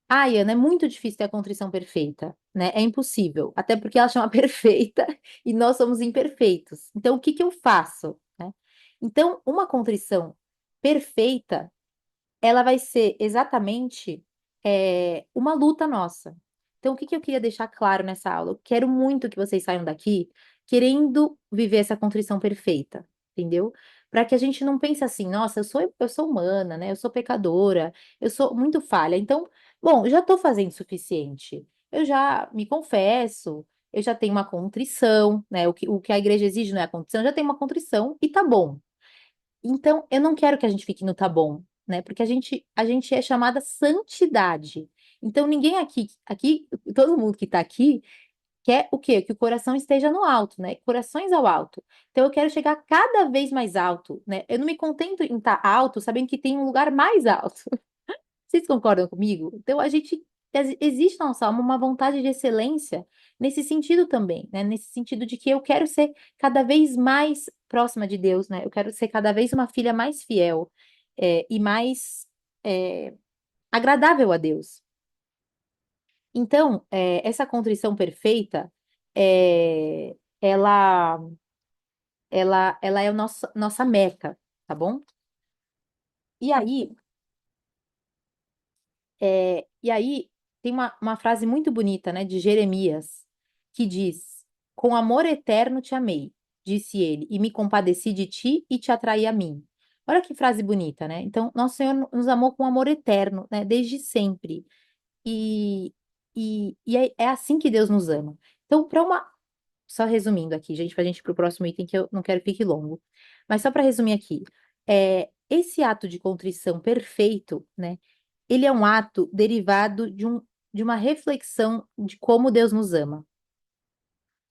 Ai, Ana, é muito difícil ter a contrição perfeita, né? É impossível, até porque ela chama perfeita e nós somos imperfeitos. Então, o que que eu faço, né? Então, uma contrição perfeita, ela vai ser exatamente uma luta nossa. Então, o que que eu queria deixar claro nessa aula? Eu quero muito que vocês saiam daqui querendo viver essa contrição perfeita, entendeu? Para que a gente não pense assim, nossa, eu sou humana, né? Eu sou pecadora, eu sou muito falha. Então, bom, já estou fazendo o suficiente. Eu já me confesso, eu já tenho uma contrição, né? O que a igreja exige não é a contrição, eu já tenho uma contrição e tá bom. Então, eu não quero que a gente fique no tá bom, né? Porque a gente é chamada santidade. Então, ninguém aqui, todo mundo que está aqui quer o quê? Que o coração esteja no alto, né? Corações ao alto. Então, eu quero chegar cada vez mais alto, né? Eu não me contento em estar alto, sabendo que tem um lugar mais alto. Vocês concordam comigo? Então, existe na nossa alma uma vontade de excelência nesse sentido também, né? Nesse sentido de que eu quero ser cada vez mais próxima de Deus, né? Eu quero ser cada vez uma filha mais fiel, e mais é, agradável a Deus. Então, essa contrição perfeita, ela, ela é a nossa meta, tá bom? E aí, e aí, tem uma frase muito bonita, né, de Jeremias, que diz: Com amor eterno te amei, disse ele, e me compadeci de ti e te atraí a mim. Olha que frase bonita, né? Então, nosso Senhor nos amou com amor eterno, né, desde sempre. E é assim que Deus nos ama. Então, só resumindo aqui, gente, para a gente ir para o próximo item, que eu não quero que fique longo. Mas só para resumir aqui, esse ato de contrição perfeito, né? Ele é um ato derivado de uma reflexão de como Deus nos ama.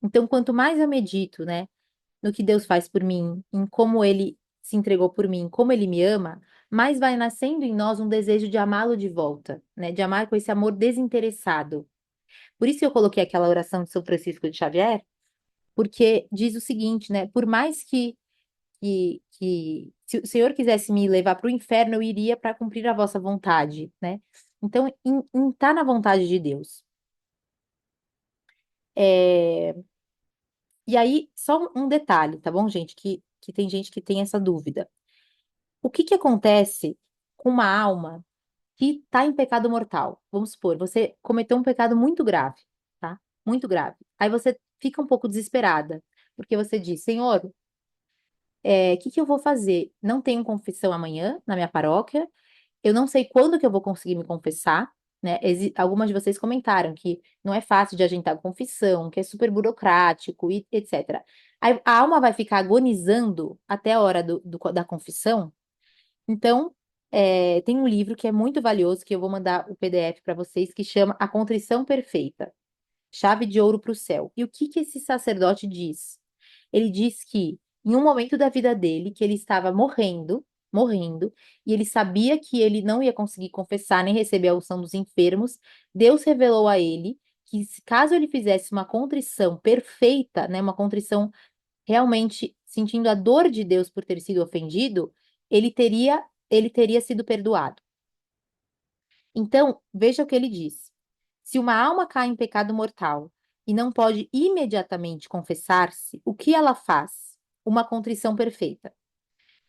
Então, quanto mais eu medito, né, no que Deus faz por mim, em como Ele se entregou por mim, como Ele me ama, mais vai nascendo em nós um desejo de amá-lo de volta, né, de amar com esse amor desinteressado. Por isso que eu coloquei aquela oração de São Francisco de Xavier, porque diz o seguinte, né, por mais que se o Senhor quisesse me levar para o inferno, eu iria para cumprir a vossa vontade, né? Então, em tá na vontade de Deus. É, E aí, só um detalhe, tá bom, gente? Que tem gente que tem essa dúvida. O que que acontece com uma alma que está em pecado mortal? Vamos supor, você cometeu um pecado muito grave, tá? Muito grave. Aí você fica um pouco desesperada, porque você diz, Senhor, o que que eu vou fazer? Não tenho confissão amanhã na minha paróquia, eu não sei quando que eu vou conseguir me confessar, né? Algumas de vocês comentaram que não é fácil de agendar confissão, que é super burocrático e etc. A alma vai ficar agonizando até a hora da confissão. Então, tem um livro que é muito valioso, que eu vou mandar o PDF para vocês, que chama A Contrição Perfeita, Chave de Ouro para o Céu. E o que que esse sacerdote diz? Ele diz que em um momento da vida dele, que ele estava morrendo, e ele sabia que ele não ia conseguir confessar nem receber a unção dos enfermos, Deus revelou a ele que caso ele fizesse uma contrição perfeita, né, uma contrição realmente sentindo a dor de Deus por ter sido ofendido, ele teria sido perdoado. Então, veja o que ele diz. Se uma alma cai em pecado mortal e não pode imediatamente confessar-se, o que ela faz? Uma contrição perfeita.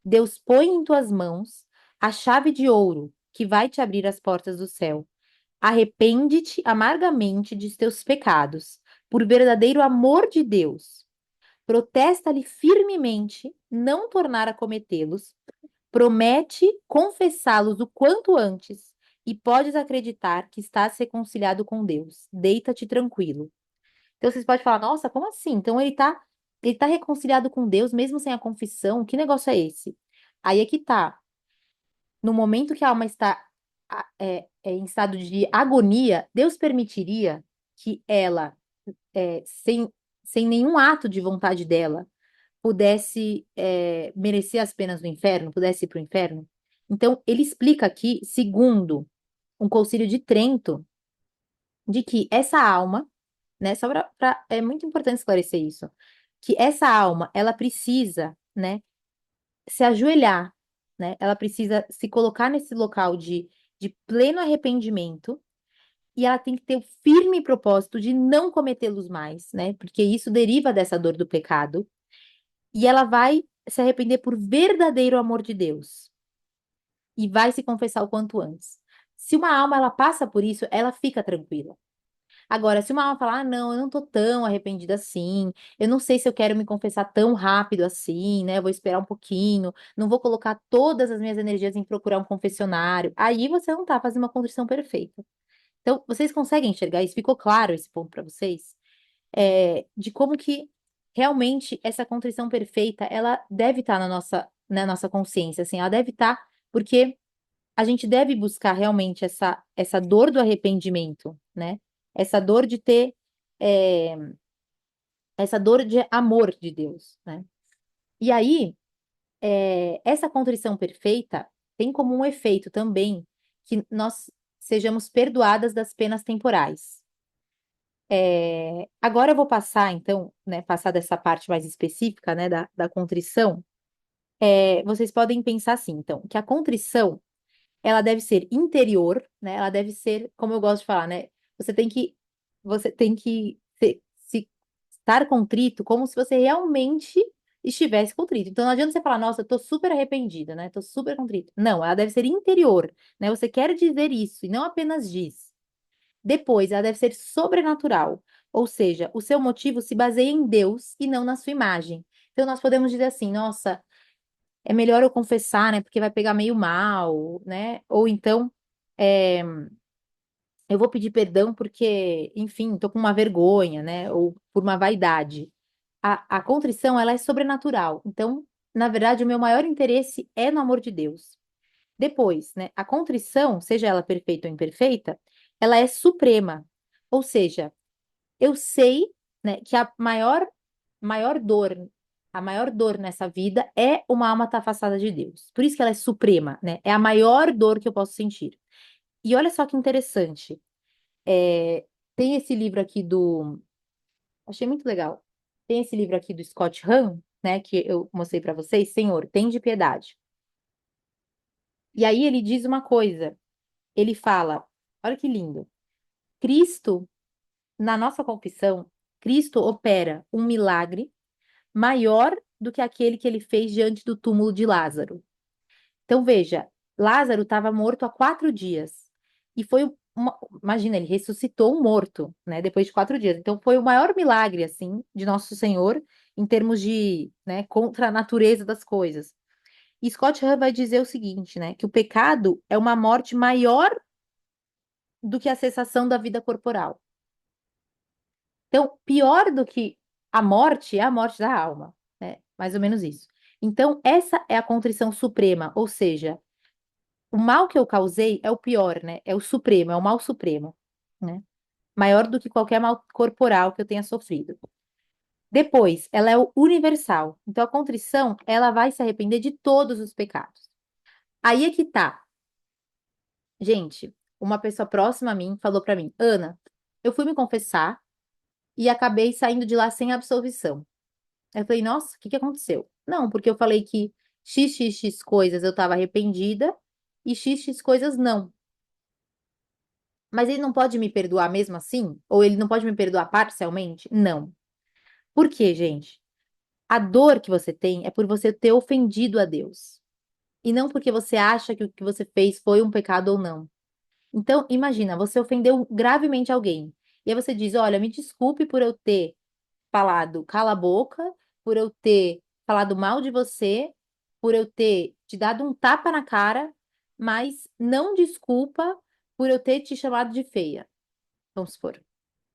Deus põe em tuas mãos a chave de ouro que vai te abrir as portas do céu. Arrepende-te amargamente de teus pecados, por verdadeiro amor de Deus. Protesta-lhe firmemente não tornar a cometê-los. Promete confessá-los o quanto antes e podes acreditar que estás reconciliado com Deus. Deita-te tranquilo. Então vocês podem falar, nossa, como assim? Então ele tá reconciliado com Deus mesmo sem a confissão? Que negócio é esse? Aí é que tá. No momento que a alma está em estado de agonia, Deus permitiria que ela, sem nenhum ato de vontade dela, pudesse merecer as penas do inferno, pudesse ir para o inferno. Então, ele explica aqui, segundo um concílio de Trento, de que essa alma, né, é muito importante esclarecer isso, que essa alma, ela precisa, né, se ajoelhar, né? Ela precisa se colocar nesse local de pleno arrependimento e ela tem que ter o firme propósito de não cometê-los mais, né? Porque isso deriva dessa dor do pecado. E ela vai se arrepender por verdadeiro amor de Deus e vai se confessar o quanto antes. Se uma alma ela passa por isso, ela fica tranquila. Agora, se uma alma falar, ah, não, eu não tô tão arrependida assim, eu não sei se eu quero me confessar tão rápido assim, né? Eu vou esperar um pouquinho, não vou colocar todas as minhas energias em procurar um confessionário. Aí você não tá fazendo uma contrição perfeita. Então, vocês conseguem enxergar isso? Ficou claro esse ponto para vocês? De como que realmente essa contrição perfeita, ela deve estar na nossa consciência, assim, ela deve estar porque a gente deve buscar realmente essa dor do arrependimento, né? Essa dor de ter, é, essa dor de amor de Deus, né? E aí, essa contrição perfeita tem como um efeito também que nós sejamos perdoadas das penas temporais. Agora eu vou passar, então, né, passar dessa parte mais específica, né, da contrição. Vocês podem pensar assim, então, que a contrição ela deve ser interior, né? Ela deve ser, como eu gosto de falar, né? Você tem que, você tem que estar contrito como se você realmente estivesse contrito. Então não adianta você falar, nossa, eu tô super arrependida, né? Tô super contrito. Não, ela deve ser interior, né? Você quer dizer isso e não apenas diz. Depois, ela deve ser sobrenatural, ou seja, o seu motivo se baseia em Deus e não na sua imagem. Então nós podemos dizer assim, nossa, é melhor eu confessar, né? Porque vai pegar meio mal, né? Ou então, é, eu vou pedir perdão porque, enfim, tô com uma vergonha, né? Ou por uma vaidade. A contrição, ela é sobrenatural. Então, na verdade, o meu maior interesse é no amor de Deus. Depois, né? A contrição, seja ela perfeita ou imperfeita, ela é suprema. Ou seja, eu sei, né, que maior dor, a maior dor nessa vida é uma alma estar afastada de Deus. Por isso que ela é suprema, né? É a maior dor que eu posso sentir. E olha só que interessante. é, Tem esse livro aqui achei muito legal. Tem esse livro aqui do Scott Hahn, né, que eu mostrei para vocês, Senhor, tem de piedade. E aí ele diz uma coisa. Ele fala, olha que lindo. Cristo, na nossa confissão, Cristo opera um milagre maior do que aquele que ele fez diante do túmulo de Lázaro. Então, veja, Lázaro estava morto há 4 dias. E foi imagina, ele ressuscitou um morto, né, depois de 4 dias. Então, foi o maior milagre, assim, de Nosso Senhor, em termos de, né, contra a natureza das coisas. E Scott Hahn vai dizer o seguinte, né, que o pecado é uma morte maior do que a cessação da vida corporal. Então, pior do que a morte é a morte da alma, né? Mais ou menos isso. Então, essa é a contrição suprema, ou seja, o mal que eu causei é o pior, né? É o supremo, é o mal supremo, né? Maior do que qualquer mal corporal que eu tenha sofrido. Depois, ela é o universal. Então, a contrição, ela vai se arrepender de todos os pecados. Aí é que tá. Gente, uma pessoa próxima a mim falou pra mim, Ana, eu fui me confessar e acabei saindo de lá sem absolvição. Aí eu falei, nossa, o que que aconteceu? Não, porque eu falei que XXX coisas eu estava arrependida e XX coisas não. Mas ele não pode me perdoar mesmo assim? Ou ele não pode me perdoar parcialmente? Não. Por quê, gente? A dor que você tem é por você ter ofendido a Deus. E não porque você acha que o que você fez foi um pecado ou não. Então, imagina, você ofendeu gravemente alguém. E aí você diz: olha, me desculpe por eu ter falado cala a boca, por eu ter falado mal de você, por eu ter te dado um tapa na cara, mas não desculpa por eu ter te chamado de feia. Vamos supor.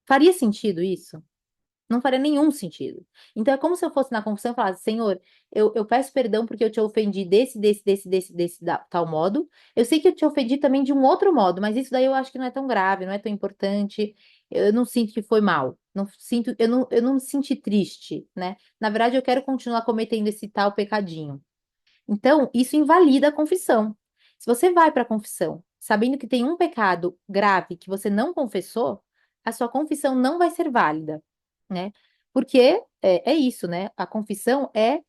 Faria sentido isso? Não faria nenhum sentido. Então é como se eu fosse na confissão e falasse, Senhor, eu peço perdão porque eu te ofendi tal modo. Eu sei que eu te ofendi também de um outro modo, mas isso daí eu acho que não é tão grave, não é tão importante. Eu não sinto que foi mal. Não sinto, eu não me senti triste, né? Na verdade, eu quero continuar cometendo esse tal pecadinho. Então, isso invalida a confissão. Se você vai para a confissão sabendo que tem um pecado grave que você não confessou, a sua confissão não vai ser válida, né? Porque é isso, né? A confissão é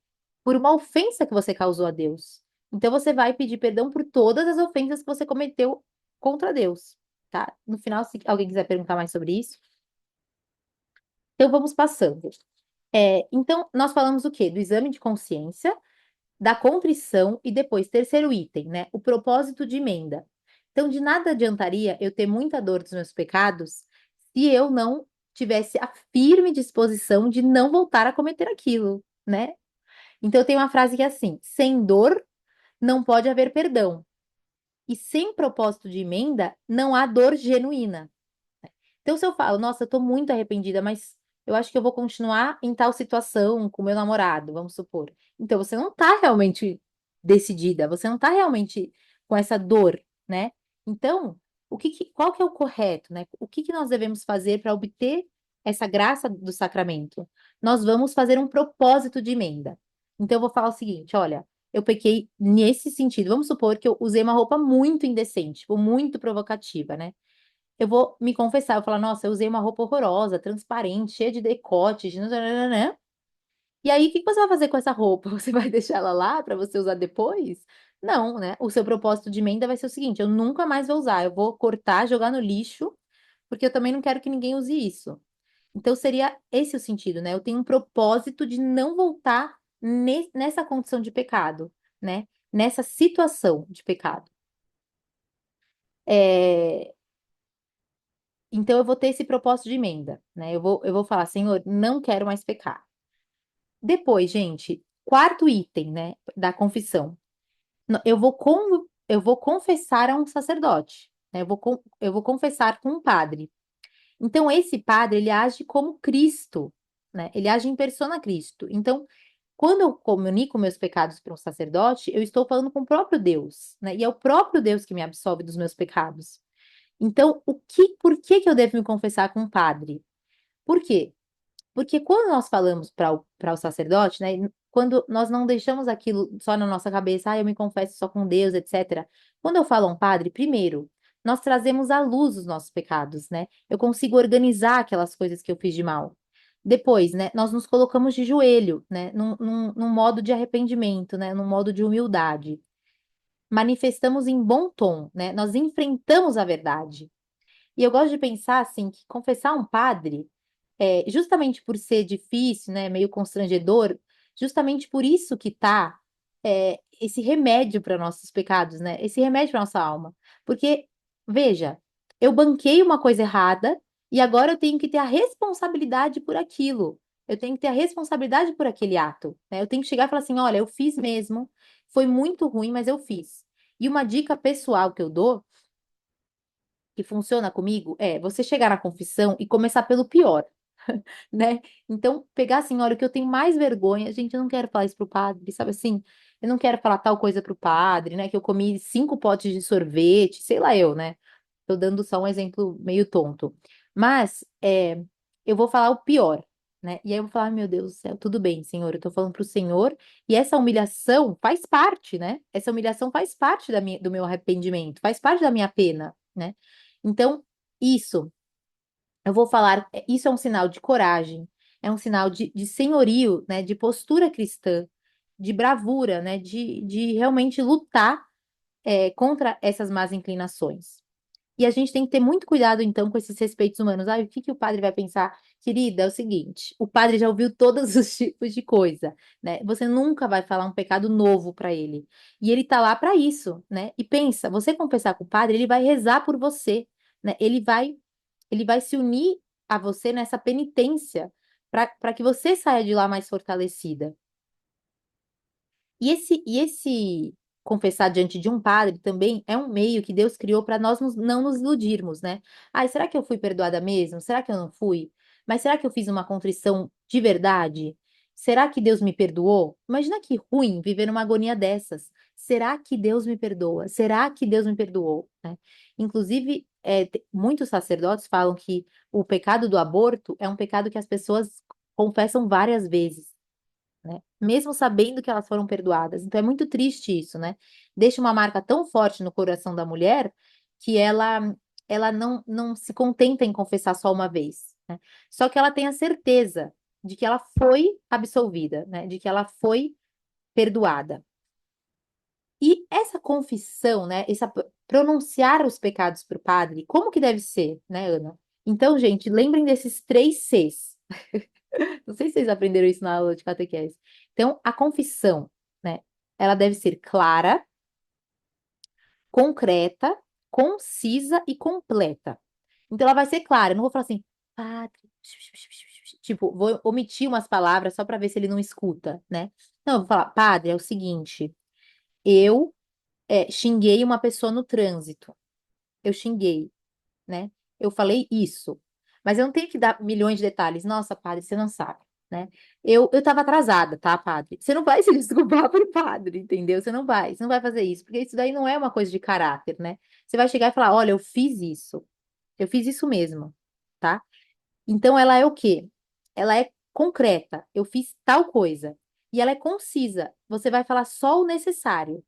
por uma ofensa que você causou a Deus. Então você vai pedir perdão por todas as ofensas que você cometeu contra Deus, tá? No final, se alguém quiser perguntar mais sobre isso, então vamos passando. Então, nós falamos o quê? Do exame de consciência, da contrição e depois, terceiro item, né? O propósito de emenda. Então, de nada adiantaria eu ter muita dor dos meus pecados se eu não tivesse a firme disposição de não voltar a cometer aquilo, né? Então, tem uma frase que é assim: sem dor não pode haver perdão, e sem propósito de emenda não há dor genuína. Então, se eu falo, nossa, eu tô muito arrependida, mas eu acho que eu vou continuar em tal situação com meu namorado, vamos supor. Então, você não tá realmente decidida, você não tá realmente com essa dor, né? Então, qual que é o correto, né? O que que nós devemos fazer para obter essa graça do sacramento? Nós vamos fazer um propósito de emenda. Então, eu vou falar o seguinte, olha, eu pequei nesse sentido. Vamos supor que eu usei uma roupa muito indecente, tipo, muito provocativa, né? Eu vou me confessar, eu vou falar, nossa, eu usei uma roupa horrorosa, transparente, cheia de decote, de nananana. E aí, o que que você vai fazer com essa roupa? Você vai deixar ela lá para você usar depois? Não, né? O seu propósito de emenda vai ser o seguinte: eu nunca mais vou usar, eu vou cortar, jogar no lixo, porque eu também não quero que ninguém use isso. Então, seria esse o sentido, né? Eu tenho um propósito de não voltar nessa condição de pecado, né? Nessa situação de pecado. É, Então, eu vou ter esse propósito de emenda, né? Eu vou falar, Senhor, não quero mais pecar. Depois, gente, quarto item, né, da confissão. Eu vou confessar a um sacerdote, né? Eu vou confessar com um padre. Então, esse padre, ele age como Cristo, né? Ele age em persona Cristo. Então, quando eu comunico meus pecados para um sacerdote, eu estou falando com o próprio Deus, né? E é o próprio Deus que me absolve dos meus pecados. Então, por que que eu devo me confessar com um padre? Por quê? Porque quando nós falamos para o sacerdote, né, quando nós não deixamos aquilo só na nossa cabeça, eu me confesso só com Deus, etc. Quando eu falo a um padre, primeiro, nós trazemos à luz os nossos pecados, né? Eu consigo organizar aquelas coisas que eu fiz de mal. Depois, né, nós nos colocamos de joelho, né, num modo de arrependimento, né, num modo de humildade. Manifestamos em bom tom, né? Nós enfrentamos a verdade. E eu gosto de pensar assim que confessar um padre justamente por ser difícil, né, meio constrangedor, justamente por isso que tá esse remédio para nossos pecados, né? Esse remédio para nossa alma. Porque, veja, eu banquei uma coisa errada e agora eu tenho que ter a responsabilidade por aquilo. Eu tenho que ter a responsabilidade por aquele ato, né? Eu tenho que chegar e falar assim, olha, eu fiz mesmo, foi muito ruim, mas eu fiz. E uma dica pessoal que eu dou, que funciona comigo, é você chegar na confissão e começar pelo pior, né? Então, pegar assim, olha, o que eu tenho mais vergonha, gente, eu não quero falar isso pro padre, sabe assim? Eu não quero falar tal coisa pro padre, né? Que eu comi 5 potes de sorvete, sei lá eu, né? Tô dando só um exemplo meio tonto. Mas, eu vou falar o pior, né? E aí eu vou falar, meu Deus do céu, tudo bem, Senhor, eu tô falando pro Senhor, e essa humilhação faz parte, né? Essa humilhação faz parte do meu arrependimento, faz parte da minha pena, né? Então, isso. Eu vou falar, isso é um sinal de coragem, é um sinal de senhorio, né, de postura cristã, de bravura, né, de realmente lutar contra essas más inclinações. E a gente tem que ter muito cuidado, então, com esses respeitos humanos. O que que o padre vai pensar? Querida, é o seguinte, o padre já ouviu todos os tipos de coisa, né? Você nunca vai falar um pecado novo para ele. E ele tá lá para isso, né? E pensa, você confessar com o padre, ele vai rezar por você, né? Ele vai se unir a você nessa penitência para que você saia de lá mais fortalecida. E esse confessar diante de um padre também é um meio que Deus criou para nós não nos iludirmos, né? Ai, será que eu fui perdoada mesmo? Será que eu não fui? Mas será que eu fiz uma contrição de verdade? Será que Deus me perdoou? Imagina que ruim viver numa agonia dessas. Será que Deus me perdoa? Será que Deus me perdoou? Né? Inclusive, muitos sacerdotes falam que o pecado do aborto é um pecado que as pessoas confessam várias vezes, né? Mesmo sabendo que elas foram perdoadas. Então é muito triste isso, né? Deixa uma marca tão forte no coração da mulher que ela não se contenta em confessar só uma vez, né? Só que ela tem a certeza de que ela foi absolvida, né? De que ela foi perdoada. E essa confissão, né? Essa pronunciar os pecados para o padre, como que deve ser, né, Ana? Então, gente, lembrem desses 3 Cs. Não sei se vocês aprenderam isso na aula de catequese. Então, a confissão, né? Ela deve ser clara, concreta, concisa e completa. Então, ela vai ser clara. Eu não vou falar assim, padre. Tipo, vou omitir umas palavras só para ver se ele não escuta, né? Não, eu vou falar, padre, é o seguinte, eu xinguei uma pessoa no trânsito. Eu xinguei, né? Eu falei isso. Mas eu não tenho que dar milhões de detalhes. Nossa, padre, você não sabe, né? Eu tava atrasada, tá, padre? Você não vai se desculpar pro padre, entendeu? Você não vai fazer isso, porque isso daí não é uma coisa de caráter, né? Você vai chegar e falar, olha, eu fiz isso mesmo, tá? Então ela é o quê? Ela é concreta, eu fiz tal coisa. E ela é concisa, você vai falar só o necessário.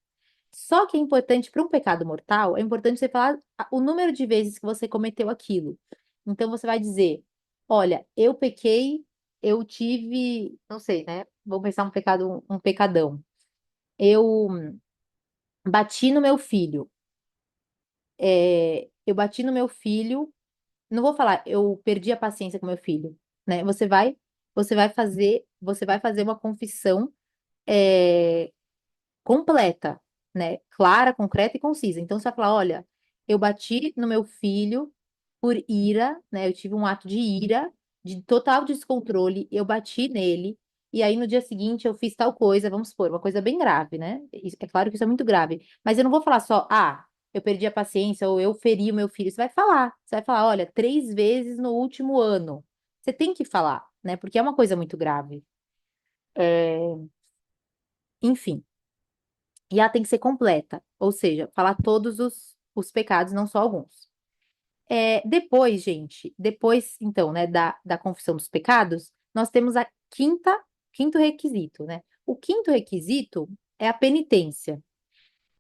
Só que é importante, para um pecado mortal, é importante você falar o número de vezes que você cometeu aquilo. Então você vai dizer: olha, eu pequei, eu tive, não sei, né? Vamos pensar um pecado, um pecadão. Eu bati no meu filho. Eu bati no meu filho. Não vou falar, eu perdi a paciência com meu filho, né? Você vai fazer uma confissão. é, Completa, né? Clara, concreta e concisa. Então, você vai falar, olha, eu bati no meu filho por ira, né? Eu tive um ato de ira, de total descontrole, eu bati nele, e aí no dia seguinte eu fiz tal coisa, vamos supor, uma coisa bem grave, né? É claro que isso é muito grave, mas eu não vou falar só, eu perdi a paciência ou eu feri o meu filho. Você vai falar, olha, 3 vezes no último ano. Você tem que falar, né? Porque é uma coisa muito grave. É, Enfim. E ela tem que ser completa, ou seja, falar todos os pecados, não só alguns. Depois, gente, depois, então, né, da confissão dos pecados, nós temos quinto requisito, né? O quinto requisito é a penitência.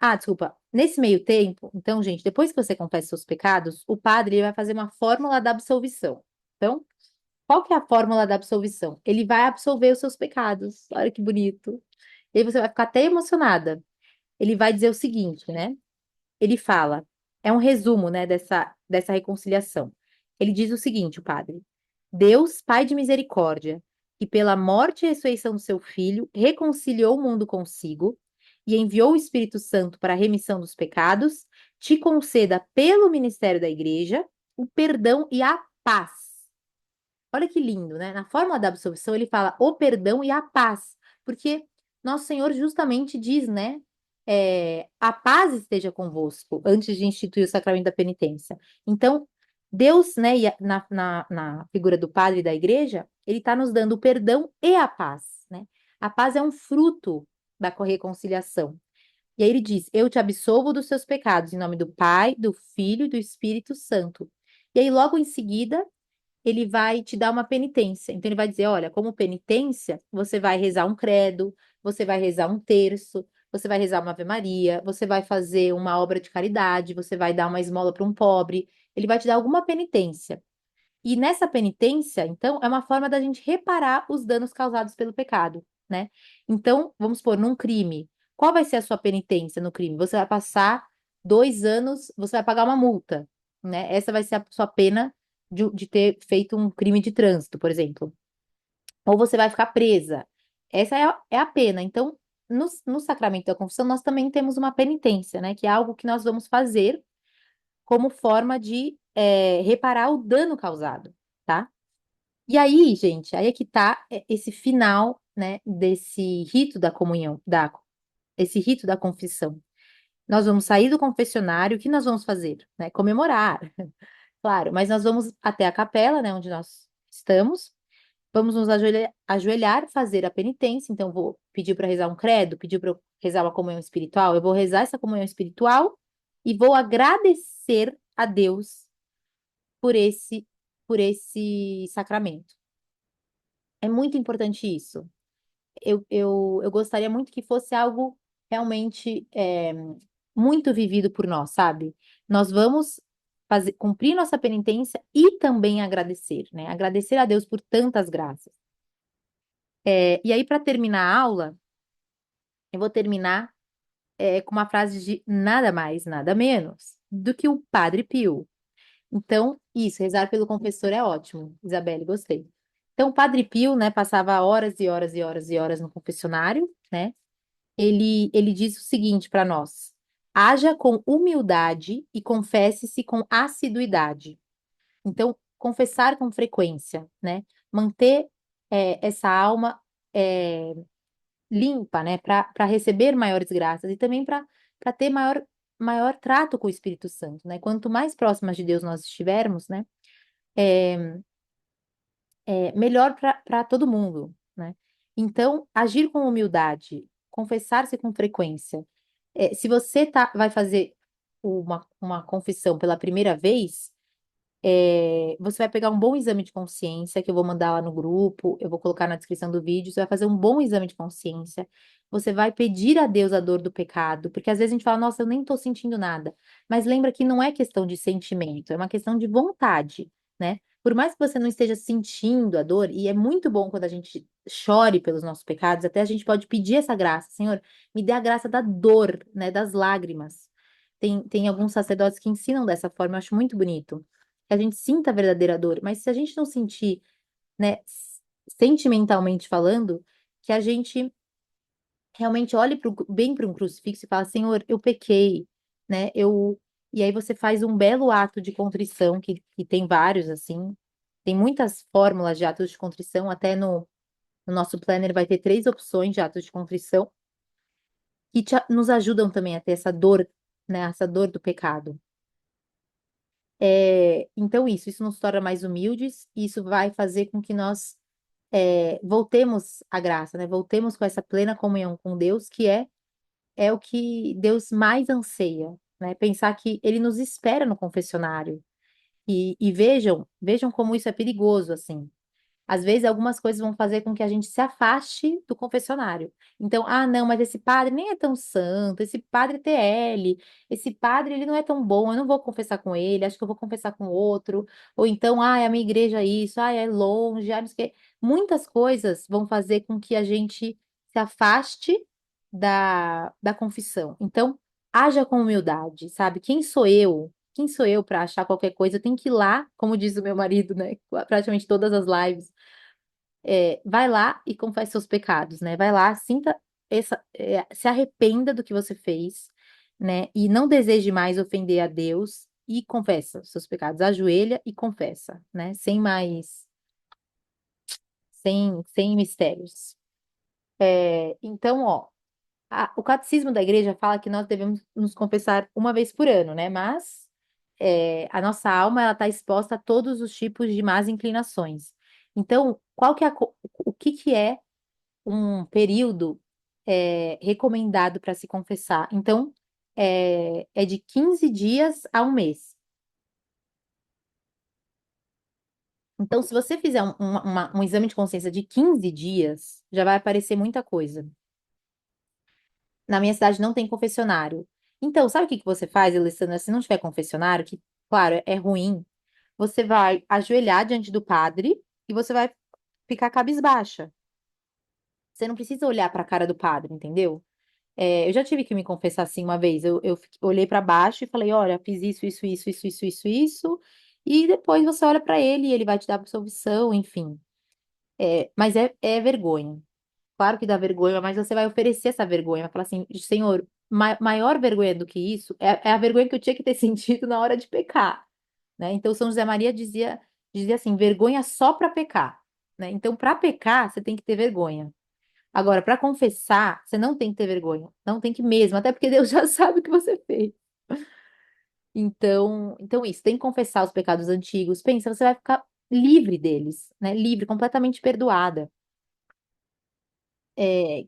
Ah, desculpa. Nesse meio tempo, então, gente, depois que você confessa seus pecados, o padre ele vai fazer uma fórmula da absolvição. Então, qual que é a fórmula da absolvição? Ele vai absolver os seus pecados. Olha que bonito. E aí você vai ficar até emocionada. Ele vai dizer o seguinte, né? Ele fala, é um resumo, né, dessa reconciliação. Ele diz o seguinte, o padre: Deus, Pai de misericórdia, que pela morte e ressurreição do seu Filho reconciliou o mundo consigo e enviou o Espírito Santo para a remissão dos pecados, te conceda pelo ministério da Igreja o perdão e a paz. Olha que lindo, né? Na fórmula da absolvição ele fala o perdão e a paz, porque nosso Senhor justamente diz, né? A paz esteja convosco antes de instituir o sacramento da penitência. Então, Deus, né, na figura do padre da igreja, ele está nos dando o perdão e a paz, né? A paz é um fruto da reconciliação. E aí ele diz: Eu te absolvo dos seus pecados, em nome do Pai, do Filho e do Espírito Santo. E aí, logo em seguida, ele vai te dar uma penitência. Então, ele vai dizer: olha, como penitência, você vai rezar um credo, você vai rezar um terço, você vai rezar uma Ave Maria, você vai fazer uma obra de caridade, você vai dar uma esmola para um pobre. Ele vai te dar alguma penitência. E nessa penitência, então, é uma forma da gente reparar os danos causados pelo pecado, né? Então, vamos supor, num crime, qual vai ser a sua penitência no crime? Você vai passar 2 anos, você vai pagar uma multa, né? Essa vai ser a sua pena de ter feito um crime de trânsito, por exemplo. Ou você vai ficar presa. Essa é a pena. Então, no sacramento da confissão, nós também temos uma penitência, né? Que é algo que nós vamos fazer como forma de reparar o dano causado, tá? E aí, gente, aí é que tá esse final, né, desse rito da comunhão, esse rito da confissão. Nós vamos sair do confessionário, o que nós vamos fazer? Né? Comemorar, claro, mas nós vamos até a capela, né, onde nós estamos, vamos nos ajoelhar, fazer a penitência, então vou pedir para rezar um credo, pedir para rezar uma comunhão espiritual, eu vou rezar essa comunhão espiritual e vou agradecer a Deus por esse sacramento. É muito importante isso. Eu gostaria muito que fosse algo realmente muito vivido por nós, sabe? Nós vamos cumprir nossa penitência e também agradecer, né? Agradecer a Deus por tantas graças. E aí, para terminar a aula, eu vou terminar. com uma frase de nada mais, nada menos do que o Padre Pio. Então, isso, rezar pelo confessor é ótimo, Isabelle, gostei. Então, o Padre Pio, né, passava horas e horas e horas e horas no confessionário, né? Ele diz o seguinte para nós: haja com humildade e confesse-se com assiduidade. Então, confessar com frequência, né? Manter essa alma é, limpa, né? Para receber maiores graças e também para ter maior trato com o Espírito Santo, né? Quanto mais próximas de Deus nós estivermos, né? É, melhor para todo mundo, né? Então, agir com humildade, confessar-se com frequência. Se você vai fazer uma confissão pela primeira vez, você vai pegar um bom exame de consciência, que eu vou mandar lá no grupo, eu vou colocar na descrição do vídeo. Você vai fazer um bom exame de consciência. Você vai pedir a Deus a dor do pecado, porque às vezes a gente fala, nossa, eu nem estou sentindo nada. Mas lembra que não é questão de sentimento, é uma questão de vontade, né? Por mais que você não esteja sentindo a dor, e é muito bom quando a gente chore pelos nossos pecados, até a gente pode pedir essa graça, Senhor, me dê a graça da dor, né, das lágrimas. Tem alguns sacerdotes que ensinam dessa forma, eu acho muito bonito que a gente sinta a verdadeira dor, mas se a gente não sentir, né, sentimentalmente falando, que a gente realmente olhe bem para um crucifixo e fala, Senhor, eu pequei, né? E aí você faz um belo ato de contrição, que tem vários, assim, tem muitas fórmulas de atos de contrição, até no nosso planner vai ter 3 opções de atos de contrição, que nos ajudam também a ter essa dor, né? Essa dor do pecado. Então, isso nos torna mais humildes, e isso vai fazer com que nós voltemos à graça, né? Voltemos com essa plena comunhão com Deus, que é o que Deus mais anseia, né? Pensar que Ele nos espera no confessionário. E vejam como isso é perigoso, assim. Às vezes, algumas coisas vão fazer com que a gente se afaste do confessionário. Então, não, mas esse padre nem é tão santo, esse padre é TL, esse padre ele não é tão bom, eu não vou confessar com ele, acho que eu vou confessar com outro. Ou então, a minha igreja é isso, é longe, não sei o quê. Muitas coisas vão fazer com que a gente se afaste da confissão. Então, haja com humildade, sabe? Quem sou eu? Quem sou eu para achar qualquer coisa? Eu tenho que ir lá, como diz o meu marido, né? Praticamente todas as lives. Vai lá e confesse seus pecados, né? Vai lá, sinta se arrependa do que você fez, né? E não deseje mais ofender a Deus e confessa os seus pecados. Ajoelha e confessa, né? Sem mistérios. Então, ó, o catecismo da igreja fala que nós devemos nos confessar uma vez por ano, né? Mas a nossa alma ela está exposta a todos os tipos de más inclinações. Então, qual que é o que que é um período recomendado para se confessar? Então, é de 15 dias a um mês. Então, se você fizer um exame de consciência de 15 dias, já vai aparecer muita coisa. Na minha cidade não tem confessionário. Então, sabe o que que você faz, Alessandra? Se não tiver confessionário, que, claro, é ruim, você vai ajoelhar diante do padre e você vai ficar cabisbaixa. Você não precisa olhar para a cara do padre, entendeu? Eu já tive que me confessar assim uma vez. Eu olhei para baixo e falei: Olha, fiz isso, isso, isso, isso, isso, isso, isso. E depois você olha para ele e ele vai te dar absolvição, enfim. Mas é vergonha. Claro que dá vergonha, mas você vai oferecer essa vergonha. Vai falar assim: Senhor, maior vergonha do que isso é a vergonha que eu tinha que ter sentido na hora de pecar, né? Então, São José Maria dizia assim: vergonha só para pecar, né? Então, para pecar, você tem que ter vergonha. Agora, para confessar, você não tem que ter vergonha. Não tem que mesmo, até porque Deus já sabe o que você fez. Então isso, tem que confessar os pecados antigos. Pensa, você vai ficar livre deles, né? Livre, completamente perdoada.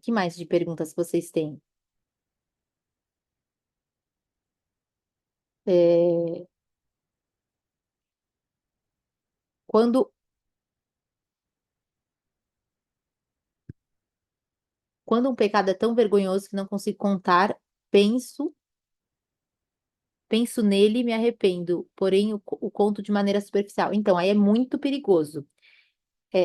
Que mais de perguntas vocês têm? É, quando, quando um pecado é tão vergonhoso que não consigo contar, penso, penso nele e me arrependo, porém o conto de maneira superficial. Então, aí é muito perigoso.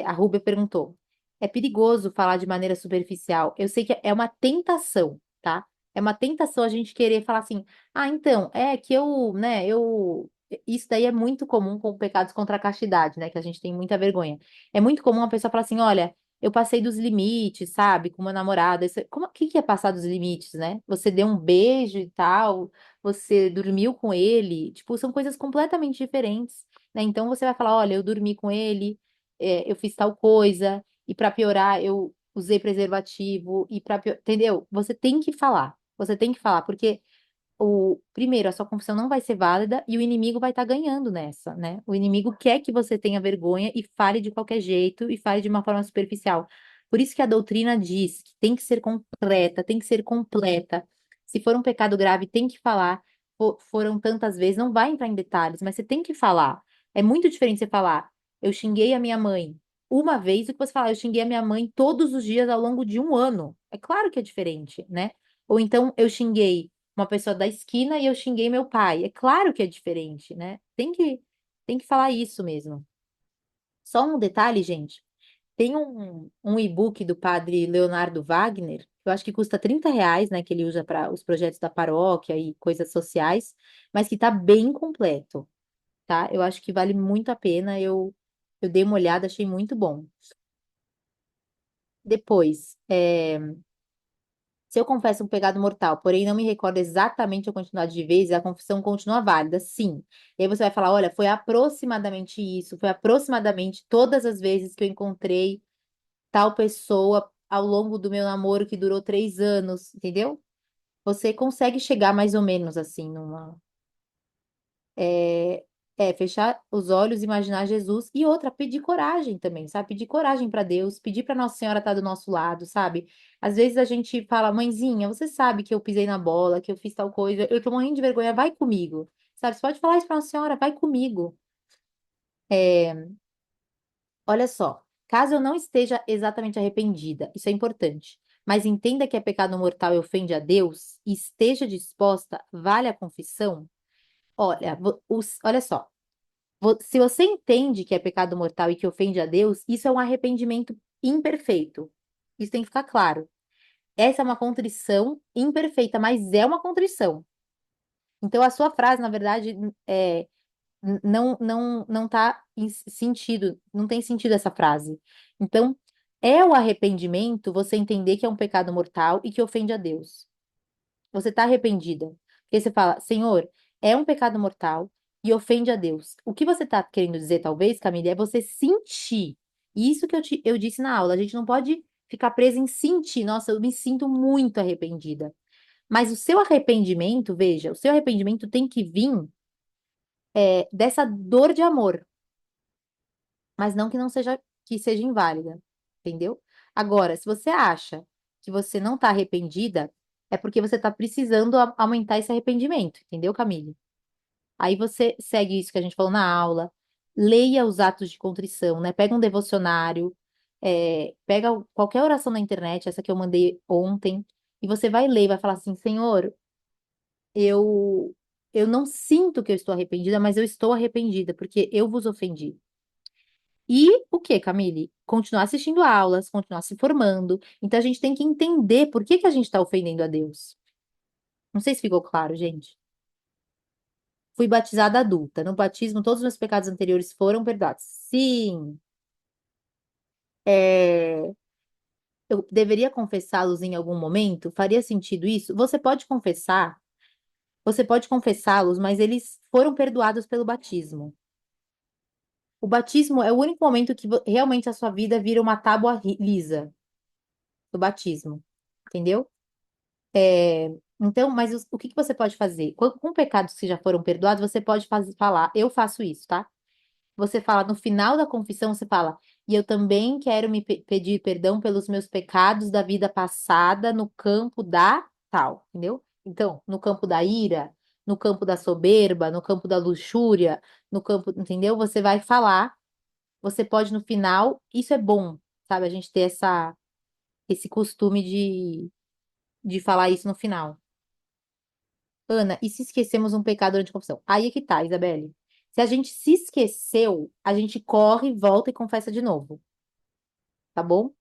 A Rúbia perguntou: é perigoso falar de maneira superficial? Eu sei que é uma tentação, tá? É uma tentação a gente querer falar assim, ah, então, é que eu, né, eu. Isso daí é muito comum com pecados contra a castidade, né? Que a gente tem muita vergonha. É muito comum a pessoa falar assim, olha, eu passei dos limites, sabe? Com meu namorado. Como, o que que é passar dos limites, né? Você deu um beijo e tal, você dormiu com ele. Tipo, são coisas completamente diferentes, né? Então você vai falar, olha, eu dormi com ele, eu fiz tal coisa, e para piorar, eu usei preservativo, e para entendeu? Você tem que falar. Você tem que falar, porque primeiro, a sua confissão não vai ser válida e o inimigo vai estar ganhando nessa, né? O inimigo quer que você tenha vergonha e fale de qualquer jeito e fale de uma forma superficial. Por isso que a doutrina diz que tem que ser concreta, tem que ser completa. Se for um pecado grave, tem que falar. Foram tantas vezes, não vai entrar em detalhes, mas você tem que falar. É muito diferente você falar, eu xinguei a minha mãe uma vez, do que você falar, eu xinguei a minha mãe todos os dias ao longo de um ano. É claro que é diferente, né? Ou então eu xinguei uma pessoa da esquina e eu xinguei meu pai. É claro que é diferente, né? Tem que falar isso mesmo. Só um detalhe, gente. Tem um e-book do padre Leonardo Wagner, eu acho que custa R$ 30, né? Que ele usa para os projetos da paróquia e coisas sociais, mas que tá bem completo, tá? Eu acho que vale muito a pena. Eu dei uma olhada, achei muito bom. Depois, se eu confesso um pecado mortal, porém não me recordo exatamente a quantidade de vezes, a confissão continua válida, sim. E aí você vai falar, olha, foi aproximadamente isso, foi aproximadamente todas as vezes que eu encontrei tal pessoa ao longo do meu namoro que durou 3 anos, entendeu? Você consegue chegar mais ou menos assim numa, é, fechar os olhos, imaginar Jesus e outra, pedir coragem também, sabe? Pedir coragem para Deus, pedir para Nossa Senhora estar do nosso lado, sabe? Às vezes a gente fala, mãezinha, você sabe que eu pisei na bola, que eu fiz tal coisa, eu tô morrendo de vergonha, vai comigo, sabe? Você pode falar isso para Nossa Senhora, vai comigo. É, olha só, caso eu não esteja exatamente arrependida, isso é importante. Mas entenda que é pecado mortal e ofende a Deus, e esteja disposta, vale a confissão. Olha, olha só. Se você entende que é pecado mortal e que ofende a Deus, isso é um arrependimento imperfeito. Isso tem que ficar claro. Essa é uma contrição imperfeita, mas é uma contrição. Então, a sua frase, na verdade, não tá em sentido, não tem sentido essa frase. Então, é o arrependimento você entender que é um pecado mortal e que ofende a Deus. Você está arrependida. Porque você fala, Senhor, é um pecado mortal e ofende a Deus. O que você está querendo dizer, talvez, Camille, é você sentir. E isso que eu disse na aula. A gente não pode ficar preso em sentir. Nossa, eu me sinto muito arrependida. Mas o seu arrependimento, veja, o seu arrependimento tem que vir dessa dor de amor, mas não que seja inválida, entendeu? Agora, se você acha que você não está arrependida, é porque você está precisando aumentar esse arrependimento, entendeu, Camille? Aí você segue isso que a gente falou na aula, leia os atos de contrição, né? Pega um devocionário, pega qualquer oração na internet, essa que eu mandei ontem, e você vai ler, vai falar assim, Senhor, eu eu não sinto que eu estou arrependida, mas eu estou arrependida porque eu vos ofendi. E o que, Camille? Continuar assistindo aulas, continuar se formando. Então a gente tem que entender por que que a gente está ofendendo a Deus. Não sei se ficou claro, gente. Fui batizada adulta. No batismo, todos os meus pecados anteriores foram perdoados. Sim. É, eu deveria confessá-los em algum momento? Faria sentido isso? Você pode confessá-los, mas eles foram perdoados pelo batismo. O batismo é o único momento que realmente a sua vida vira uma tábua lisa do batismo. Entendeu? Então, mas o que que você pode fazer? Com pecados que já foram perdoados, você pode falar, eu faço isso, tá? Você fala, no final da confissão, você fala, e eu também quero me pedir perdão pelos meus pecados da vida passada no campo da tal, entendeu? Então, no campo da ira, no campo da soberba, no campo da luxúria, no campo, entendeu? Você vai falar, você pode no final, isso é bom, sabe? A gente ter esse costume de falar isso no final. Ana, e se esquecemos um pecado durante a confissão? Aí é que tá, Isabelle. Se a gente se esqueceu, a gente corre, volta e confessa de novo, tá bom?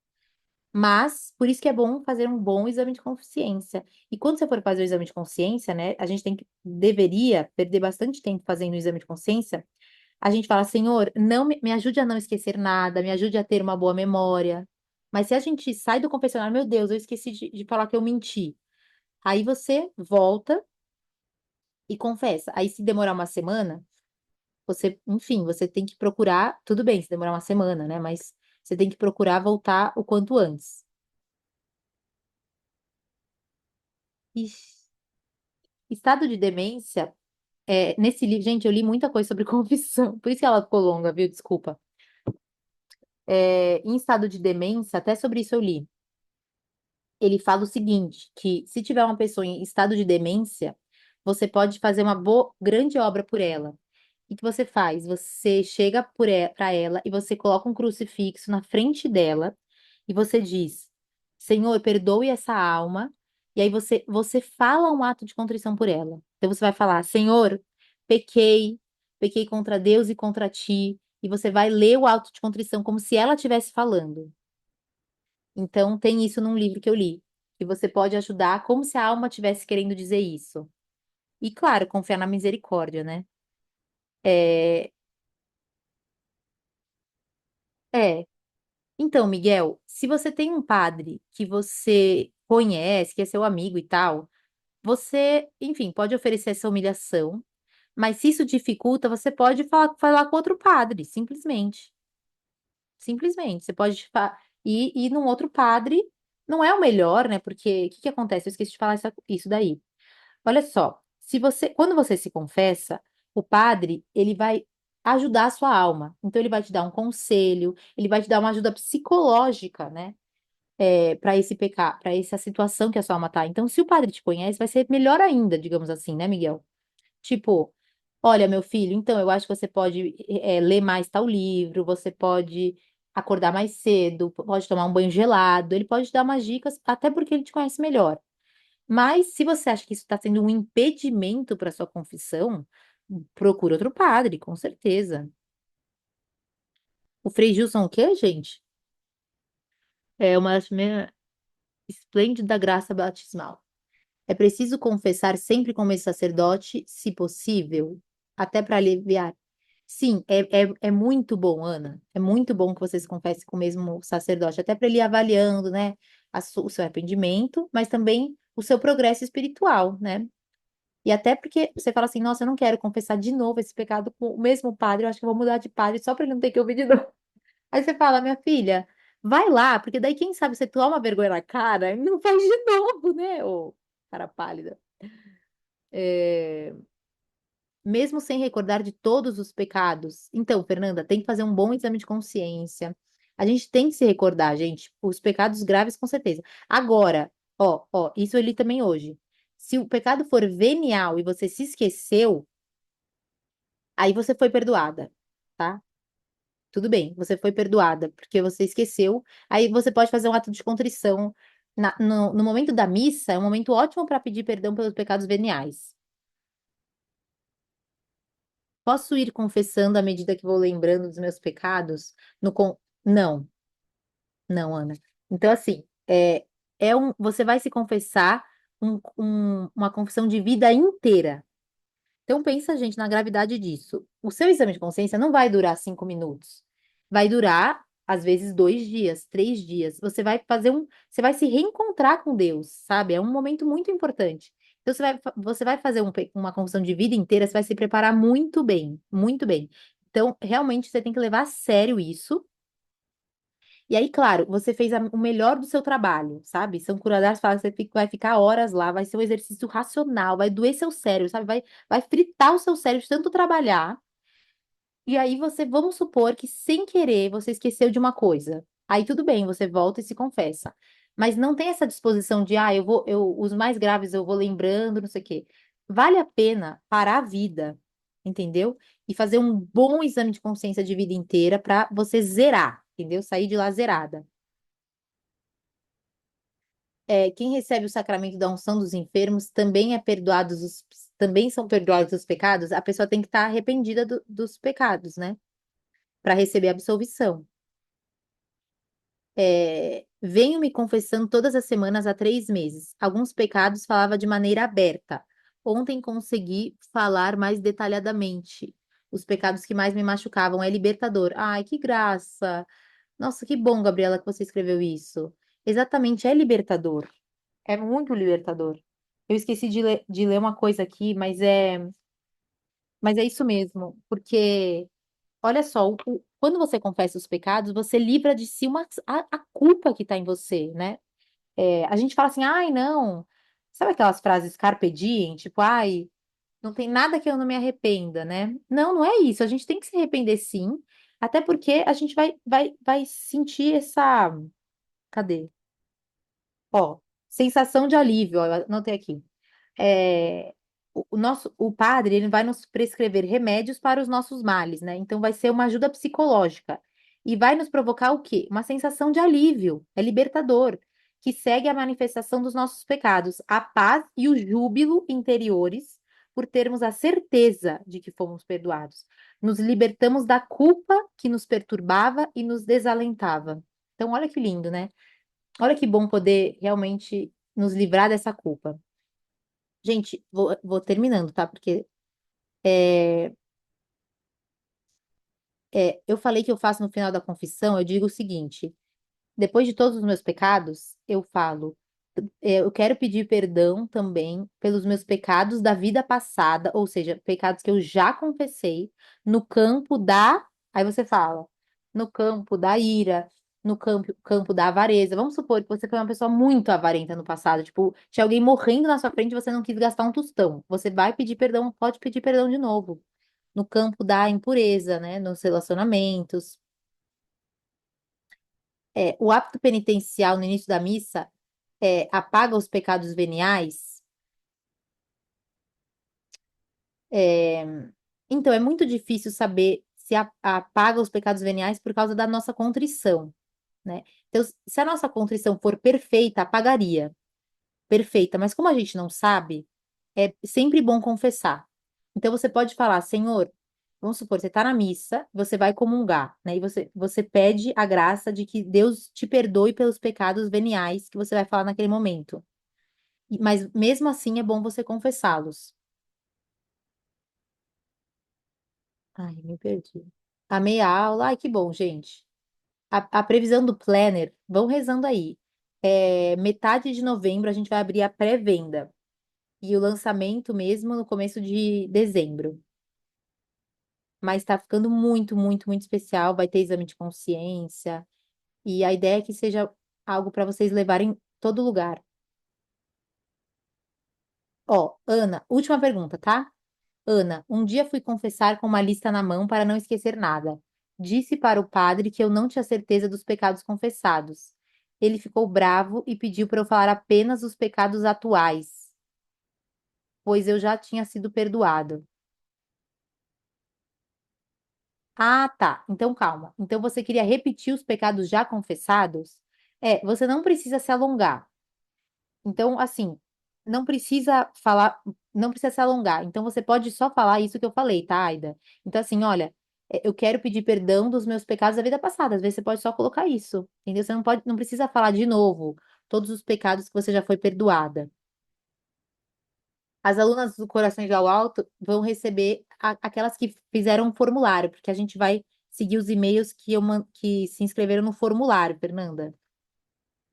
Mas, por isso que é bom fazer um bom exame de consciência. E quando você for fazer o exame de consciência, né, a gente deveria perder bastante tempo fazendo o exame de consciência. A gente fala, Senhor, não me ajude a não esquecer nada, me ajude a ter uma boa memória. Mas se a gente sai do confessionário, meu Deus, eu esqueci de falar que eu menti. Aí você volta e confessa. Aí, se demorar uma semana, você, enfim, você tem que procurar. Tudo bem, se demorar uma semana, né? Mas você tem que procurar voltar o quanto antes. Ixi, estado de demência, nesse livro, gente, eu li muita coisa sobre confissão, por isso que ela ficou longa, viu? Desculpa. Em estado de demência, até sobre isso eu li. Ele fala o seguinte, que se tiver uma pessoa em estado de demência, você pode fazer uma grande obra por ela. O que você faz? Você chega para ela e você coloca um crucifixo na frente dela e você diz: Senhor, perdoe essa alma. E aí você fala um ato de contrição por ela. Então você vai falar: Senhor, pequei, pequei contra Deus e contra ti. E você vai ler o ato de contrição como se ela estivesse falando. Então tem isso num livro que eu li, que você pode ajudar como se a alma estivesse querendo dizer isso. E claro, confiar na misericórdia, né? É, é. Então, Miguel, se você tem um padre que você conhece, que é seu amigo e tal, você, enfim, pode oferecer essa humilhação, mas se isso dificulta, você pode falar com outro padre, simplesmente. Simplesmente. Você pode ir num outro padre, não é o melhor, né? Porque o que que acontece? Eu esqueci de falar isso daí. Olha só, se você, quando você se confessa, o padre, ele vai ajudar a sua alma. Então, ele vai te dar um conselho, ele vai te dar uma ajuda psicológica, né? Para esse pecado, para essa situação que a sua alma tá. Então, se o padre te conhece, vai ser melhor ainda, digamos assim, né, Miguel? Tipo, olha, meu filho, então eu acho que você pode ler mais tal livro, você pode acordar mais cedo, pode tomar um banho gelado, ele pode te dar umas dicas, até porque ele te conhece melhor. Mas se você acha que isso está sendo um impedimento para sua confissão, procura outro padre, com certeza. O Frei Gilson, o quê, gente? É uma esplêndida graça batismal. É preciso confessar sempre como esse sacerdote, se possível, até para aliviar. Sim, é muito bom, Ana. É muito bom que você se confesse com o mesmo sacerdote, até para ele ir avaliando, né, o seu arrependimento, mas também o seu progresso espiritual, né? E até porque você fala assim, nossa, eu não quero confessar de novo esse pecado com o mesmo padre, eu acho que eu vou mudar de padre só para ele não ter que ouvir de novo. Aí você fala, minha filha, vai lá, porque daí quem sabe você toma vergonha na cara e não faz de novo, né, ô cara pálida. É, mesmo sem recordar de todos os pecados. Então, Fernanda, tem que fazer um bom exame de consciência. A gente tem que se recordar, gente, os pecados graves, com certeza. Agora, isso eu li também hoje. Se o pecado for venial e você se esqueceu, aí você foi perdoada, tá? Tudo bem, você foi perdoada, porque você esqueceu. Aí você pode fazer um ato de contrição. No momento da missa, é um momento ótimo para pedir perdão pelos pecados veniais. Posso ir confessando à medida que vou lembrando dos meus pecados? Não, não, Ana. Então, assim, você vai se confessar uma confissão de vida inteira. Então, pensa, gente, na gravidade disso. O seu exame de consciência não vai durar 5 minutos. Vai durar, às vezes, 2 dias, 3 dias. Você vai se reencontrar com Deus, sabe? É um momento muito importante. Então, você vai fazer uma confissão de vida inteira, você vai se preparar muito bem, muito bem. Então, realmente, você tem que levar a sério isso. E aí, claro, você fez o melhor do seu trabalho, sabe? São Curadas fala que você vai ficar horas lá, vai ser um exercício racional, vai doer seu cérebro, sabe? Vai fritar o seu cérebro de tanto trabalhar. E aí vamos supor que sem querer você esqueceu de uma coisa. Aí tudo bem, você volta e se confessa. Mas não tem essa disposição de, os mais graves eu vou lembrando, não sei o quê. Vale a pena parar a vida, entendeu? E fazer um bom exame de consciência de vida inteira para você zerar, entendeu? Sair de lá zerada. Quem recebe o sacramento da unção dos enfermos também são perdoados os pecados. A pessoa tem que estar arrependida dos pecados, né? Para receber a absolvição. Venho me confessando todas as semanas há 3 meses. Alguns pecados falava de maneira aberta. Ontem consegui falar mais detalhadamente. Os pecados que mais me machucavam é libertador. Ai, que graça! Nossa, que bom, Gabriela, que você escreveu isso. Exatamente, é libertador. É muito libertador. Eu esqueci de ler uma coisa aqui, mas é isso mesmo, porque olha só, quando você confessa os pecados, você livra de si a culpa que está em você, né? É, a gente fala assim, ai, não. Sabe aquelas frases carpe diem, tipo, ai, não tem nada que eu não me arrependa, né? Não, não é isso. A gente tem que se arrepender sim, até porque a gente vai sentir essa. Cadê? Ó, sensação de alívio, ó, eu anotei aqui. O padre ele vai nos prescrever remédios para os nossos males, né? Então vai ser uma ajuda psicológica e vai nos provocar o quê? Uma sensação de alívio, é libertador, que segue a manifestação dos nossos pecados, a paz e o júbilo interiores por termos a certeza de que fomos perdoados. Nos libertamos da culpa que nos perturbava e nos desalentava. Então, olha que lindo, né? Olha que bom poder realmente nos livrar dessa culpa. Gente, vou terminando, tá? Porque eu falei que eu faço no final da confissão, eu digo o seguinte: depois de todos os meus pecados, eu falo, eu quero pedir perdão também pelos meus pecados da vida passada, ou seja, pecados que eu já confessei, no campo da. Aí você fala, no campo da ira, no campo da avareza. Vamos supor que você foi uma pessoa muito avarenta no passado, tipo, tinha alguém morrendo na sua frente e você não quis gastar um tostão. Você vai pedir perdão, pode pedir perdão de novo. No campo da impureza, né? Nos relacionamentos. O ato penitencial no início da missa apaga os pecados veniais. É, então, é muito difícil saber se apaga os pecados veniais por causa da nossa contrição, né? Então, se a nossa contrição for perfeita, apagaria. Perfeita. Mas como a gente não sabe, é sempre bom confessar. Então, você pode falar, Senhor, vamos supor, você está na missa, você vai comungar, né? E você pede a graça de que Deus te perdoe pelos pecados veniais que você vai falar naquele momento. Mas mesmo assim é bom você confessá-los. Ai, me perdi. A meia aula, ai, que bom, gente. A previsão do planner, vão rezando aí. Metade de novembro a gente vai abrir a pré-venda e o lançamento mesmo no começo de dezembro. Mas tá ficando muito, muito, muito especial. Vai ter exame de consciência e a ideia é que seja algo para vocês levarem todo lugar. Ó, Ana, última pergunta, tá? Ana, um dia fui confessar com uma lista na mão para não esquecer nada. Disse para o padre que eu não tinha certeza dos pecados confessados. Ele ficou bravo e pediu para eu falar apenas os pecados atuais, pois eu já tinha sido perdoado. Ah, tá. Então calma. Então você queria repetir os pecados já confessados? Você não precisa se alongar. Então, assim, não precisa falar, não precisa se alongar. Então, você pode só falar isso que eu falei, tá, Aida? Então, assim, olha, eu quero pedir perdão dos meus pecados da vida passada. Às vezes você pode só colocar isso, entendeu? Você não precisa falar de novo todos os pecados que você já foi perdoada. As alunas do Coração de Alto vão receber aquelas que fizeram um formulário, porque a gente vai seguir os e-mails que se inscreveram no formulário, Fernanda,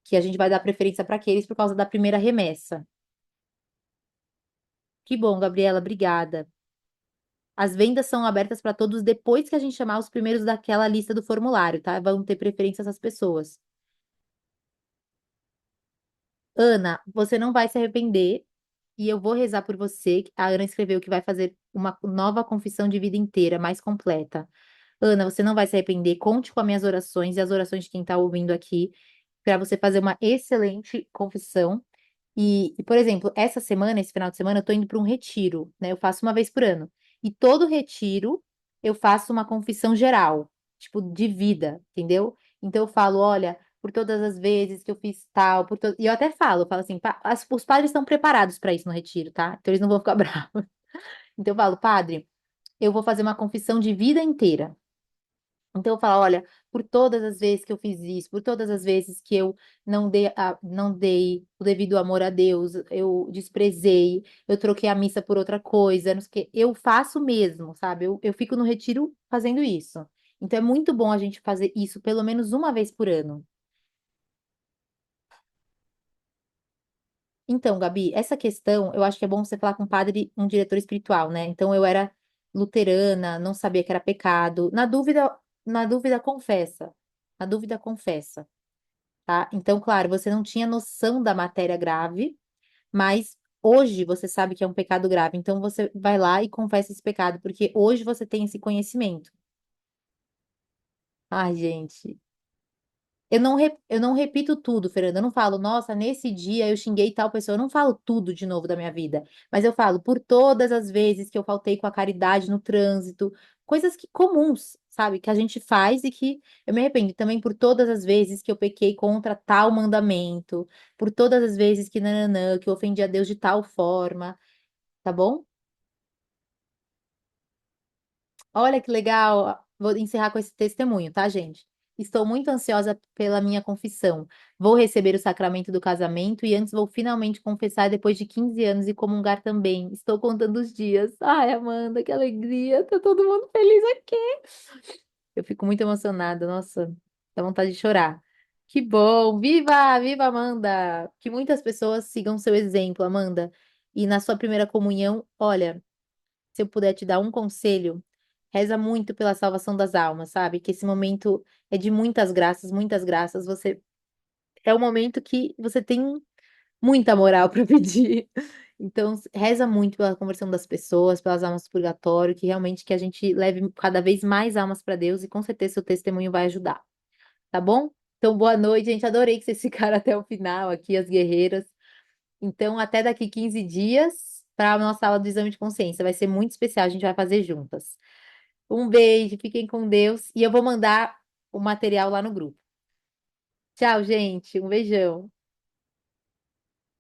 que a gente vai dar preferência para aqueles por causa da primeira remessa. Que bom, Gabriela, obrigada. As vendas são abertas para todos depois que a gente chamar os primeiros daquela lista do formulário, tá? Vão ter preferência essas pessoas. Ana, você não vai se arrepender e eu vou rezar por você. A Ana escreveu que vai fazer uma nova confissão de vida inteira, mais completa. Ana, você não vai se arrepender. Conte com as minhas orações e as orações de quem está ouvindo aqui, para você fazer uma excelente confissão. Por exemplo, essa semana, esse final de semana, eu tô indo para um retiro, né? Eu faço uma vez por ano. E todo retiro eu faço uma confissão geral, tipo, de vida, entendeu? Então eu falo, olha, por todas as vezes que eu fiz tal, e eu até falo assim, os padres estão preparados para isso no retiro, tá? Então eles não vão ficar bravos. Então eu falo, padre, eu vou fazer uma confissão de vida inteira. Então eu falo, olha, por todas as vezes que eu fiz isso, por todas as vezes que eu não dei o devido amor a Deus, eu desprezei, eu troquei a missa por outra coisa, não sei o quê, eu faço mesmo, sabe? Eu fico no retiro fazendo isso. Então é muito bom a gente fazer isso pelo menos uma vez por ano. Então, Gabi, essa questão, eu acho que é bom você falar com um padre, um diretor espiritual, né? Então, eu era luterana, não sabia que era pecado. Na dúvida, confessa. Na dúvida, confessa, tá? Então, claro, você não tinha noção da matéria grave, mas hoje você sabe que é um pecado grave. Então, você vai lá e confessa esse pecado, porque hoje você tem esse conhecimento. Ai, gente. Eu não repito tudo, Fernanda. Eu não falo, nossa, nesse dia eu xinguei tal pessoa. Eu não falo tudo de novo da minha vida. Mas eu falo, por todas as vezes que eu faltei com a caridade no trânsito, coisas que comuns, sabe? Que a gente faz e que eu me arrependo. Também por todas as vezes que eu pequei contra tal mandamento, por todas as vezes que nananã, que eu ofendi a Deus de tal forma, tá bom? Olha que legal. Vou encerrar com esse testemunho, tá, gente? Estou muito ansiosa pela minha confissão. Vou receber o sacramento do casamento e antes vou finalmente confessar depois de 15 anos e comungar também. Estou contando os dias. Ai, Amanda, que alegria. Tá todo mundo feliz aqui. Eu fico muito emocionada. Nossa, dá vontade de chorar. Que bom. Viva, viva, Amanda. Que muitas pessoas sigam seu exemplo, Amanda. E na sua primeira comunhão, olha, se eu puder te dar um conselho, reza muito pela salvação das almas, sabe? Que esse momento é de muitas graças, muitas graças. Você é o momento que você tem muita moral para pedir. Então, reza muito pela conversão das pessoas, pelas almas do purgatório, que realmente que a gente leve cada vez mais almas para Deus e com certeza seu testemunho vai ajudar, tá bom? Então, boa noite, gente. Adorei que vocês ficaram até o final aqui, as guerreiras. Então, até daqui 15 dias para a nossa aula do exame de consciência. Vai ser muito especial, a gente vai fazer juntas. Um beijo, fiquem com Deus. E eu vou mandar o material lá no grupo. Tchau, gente. Um beijão.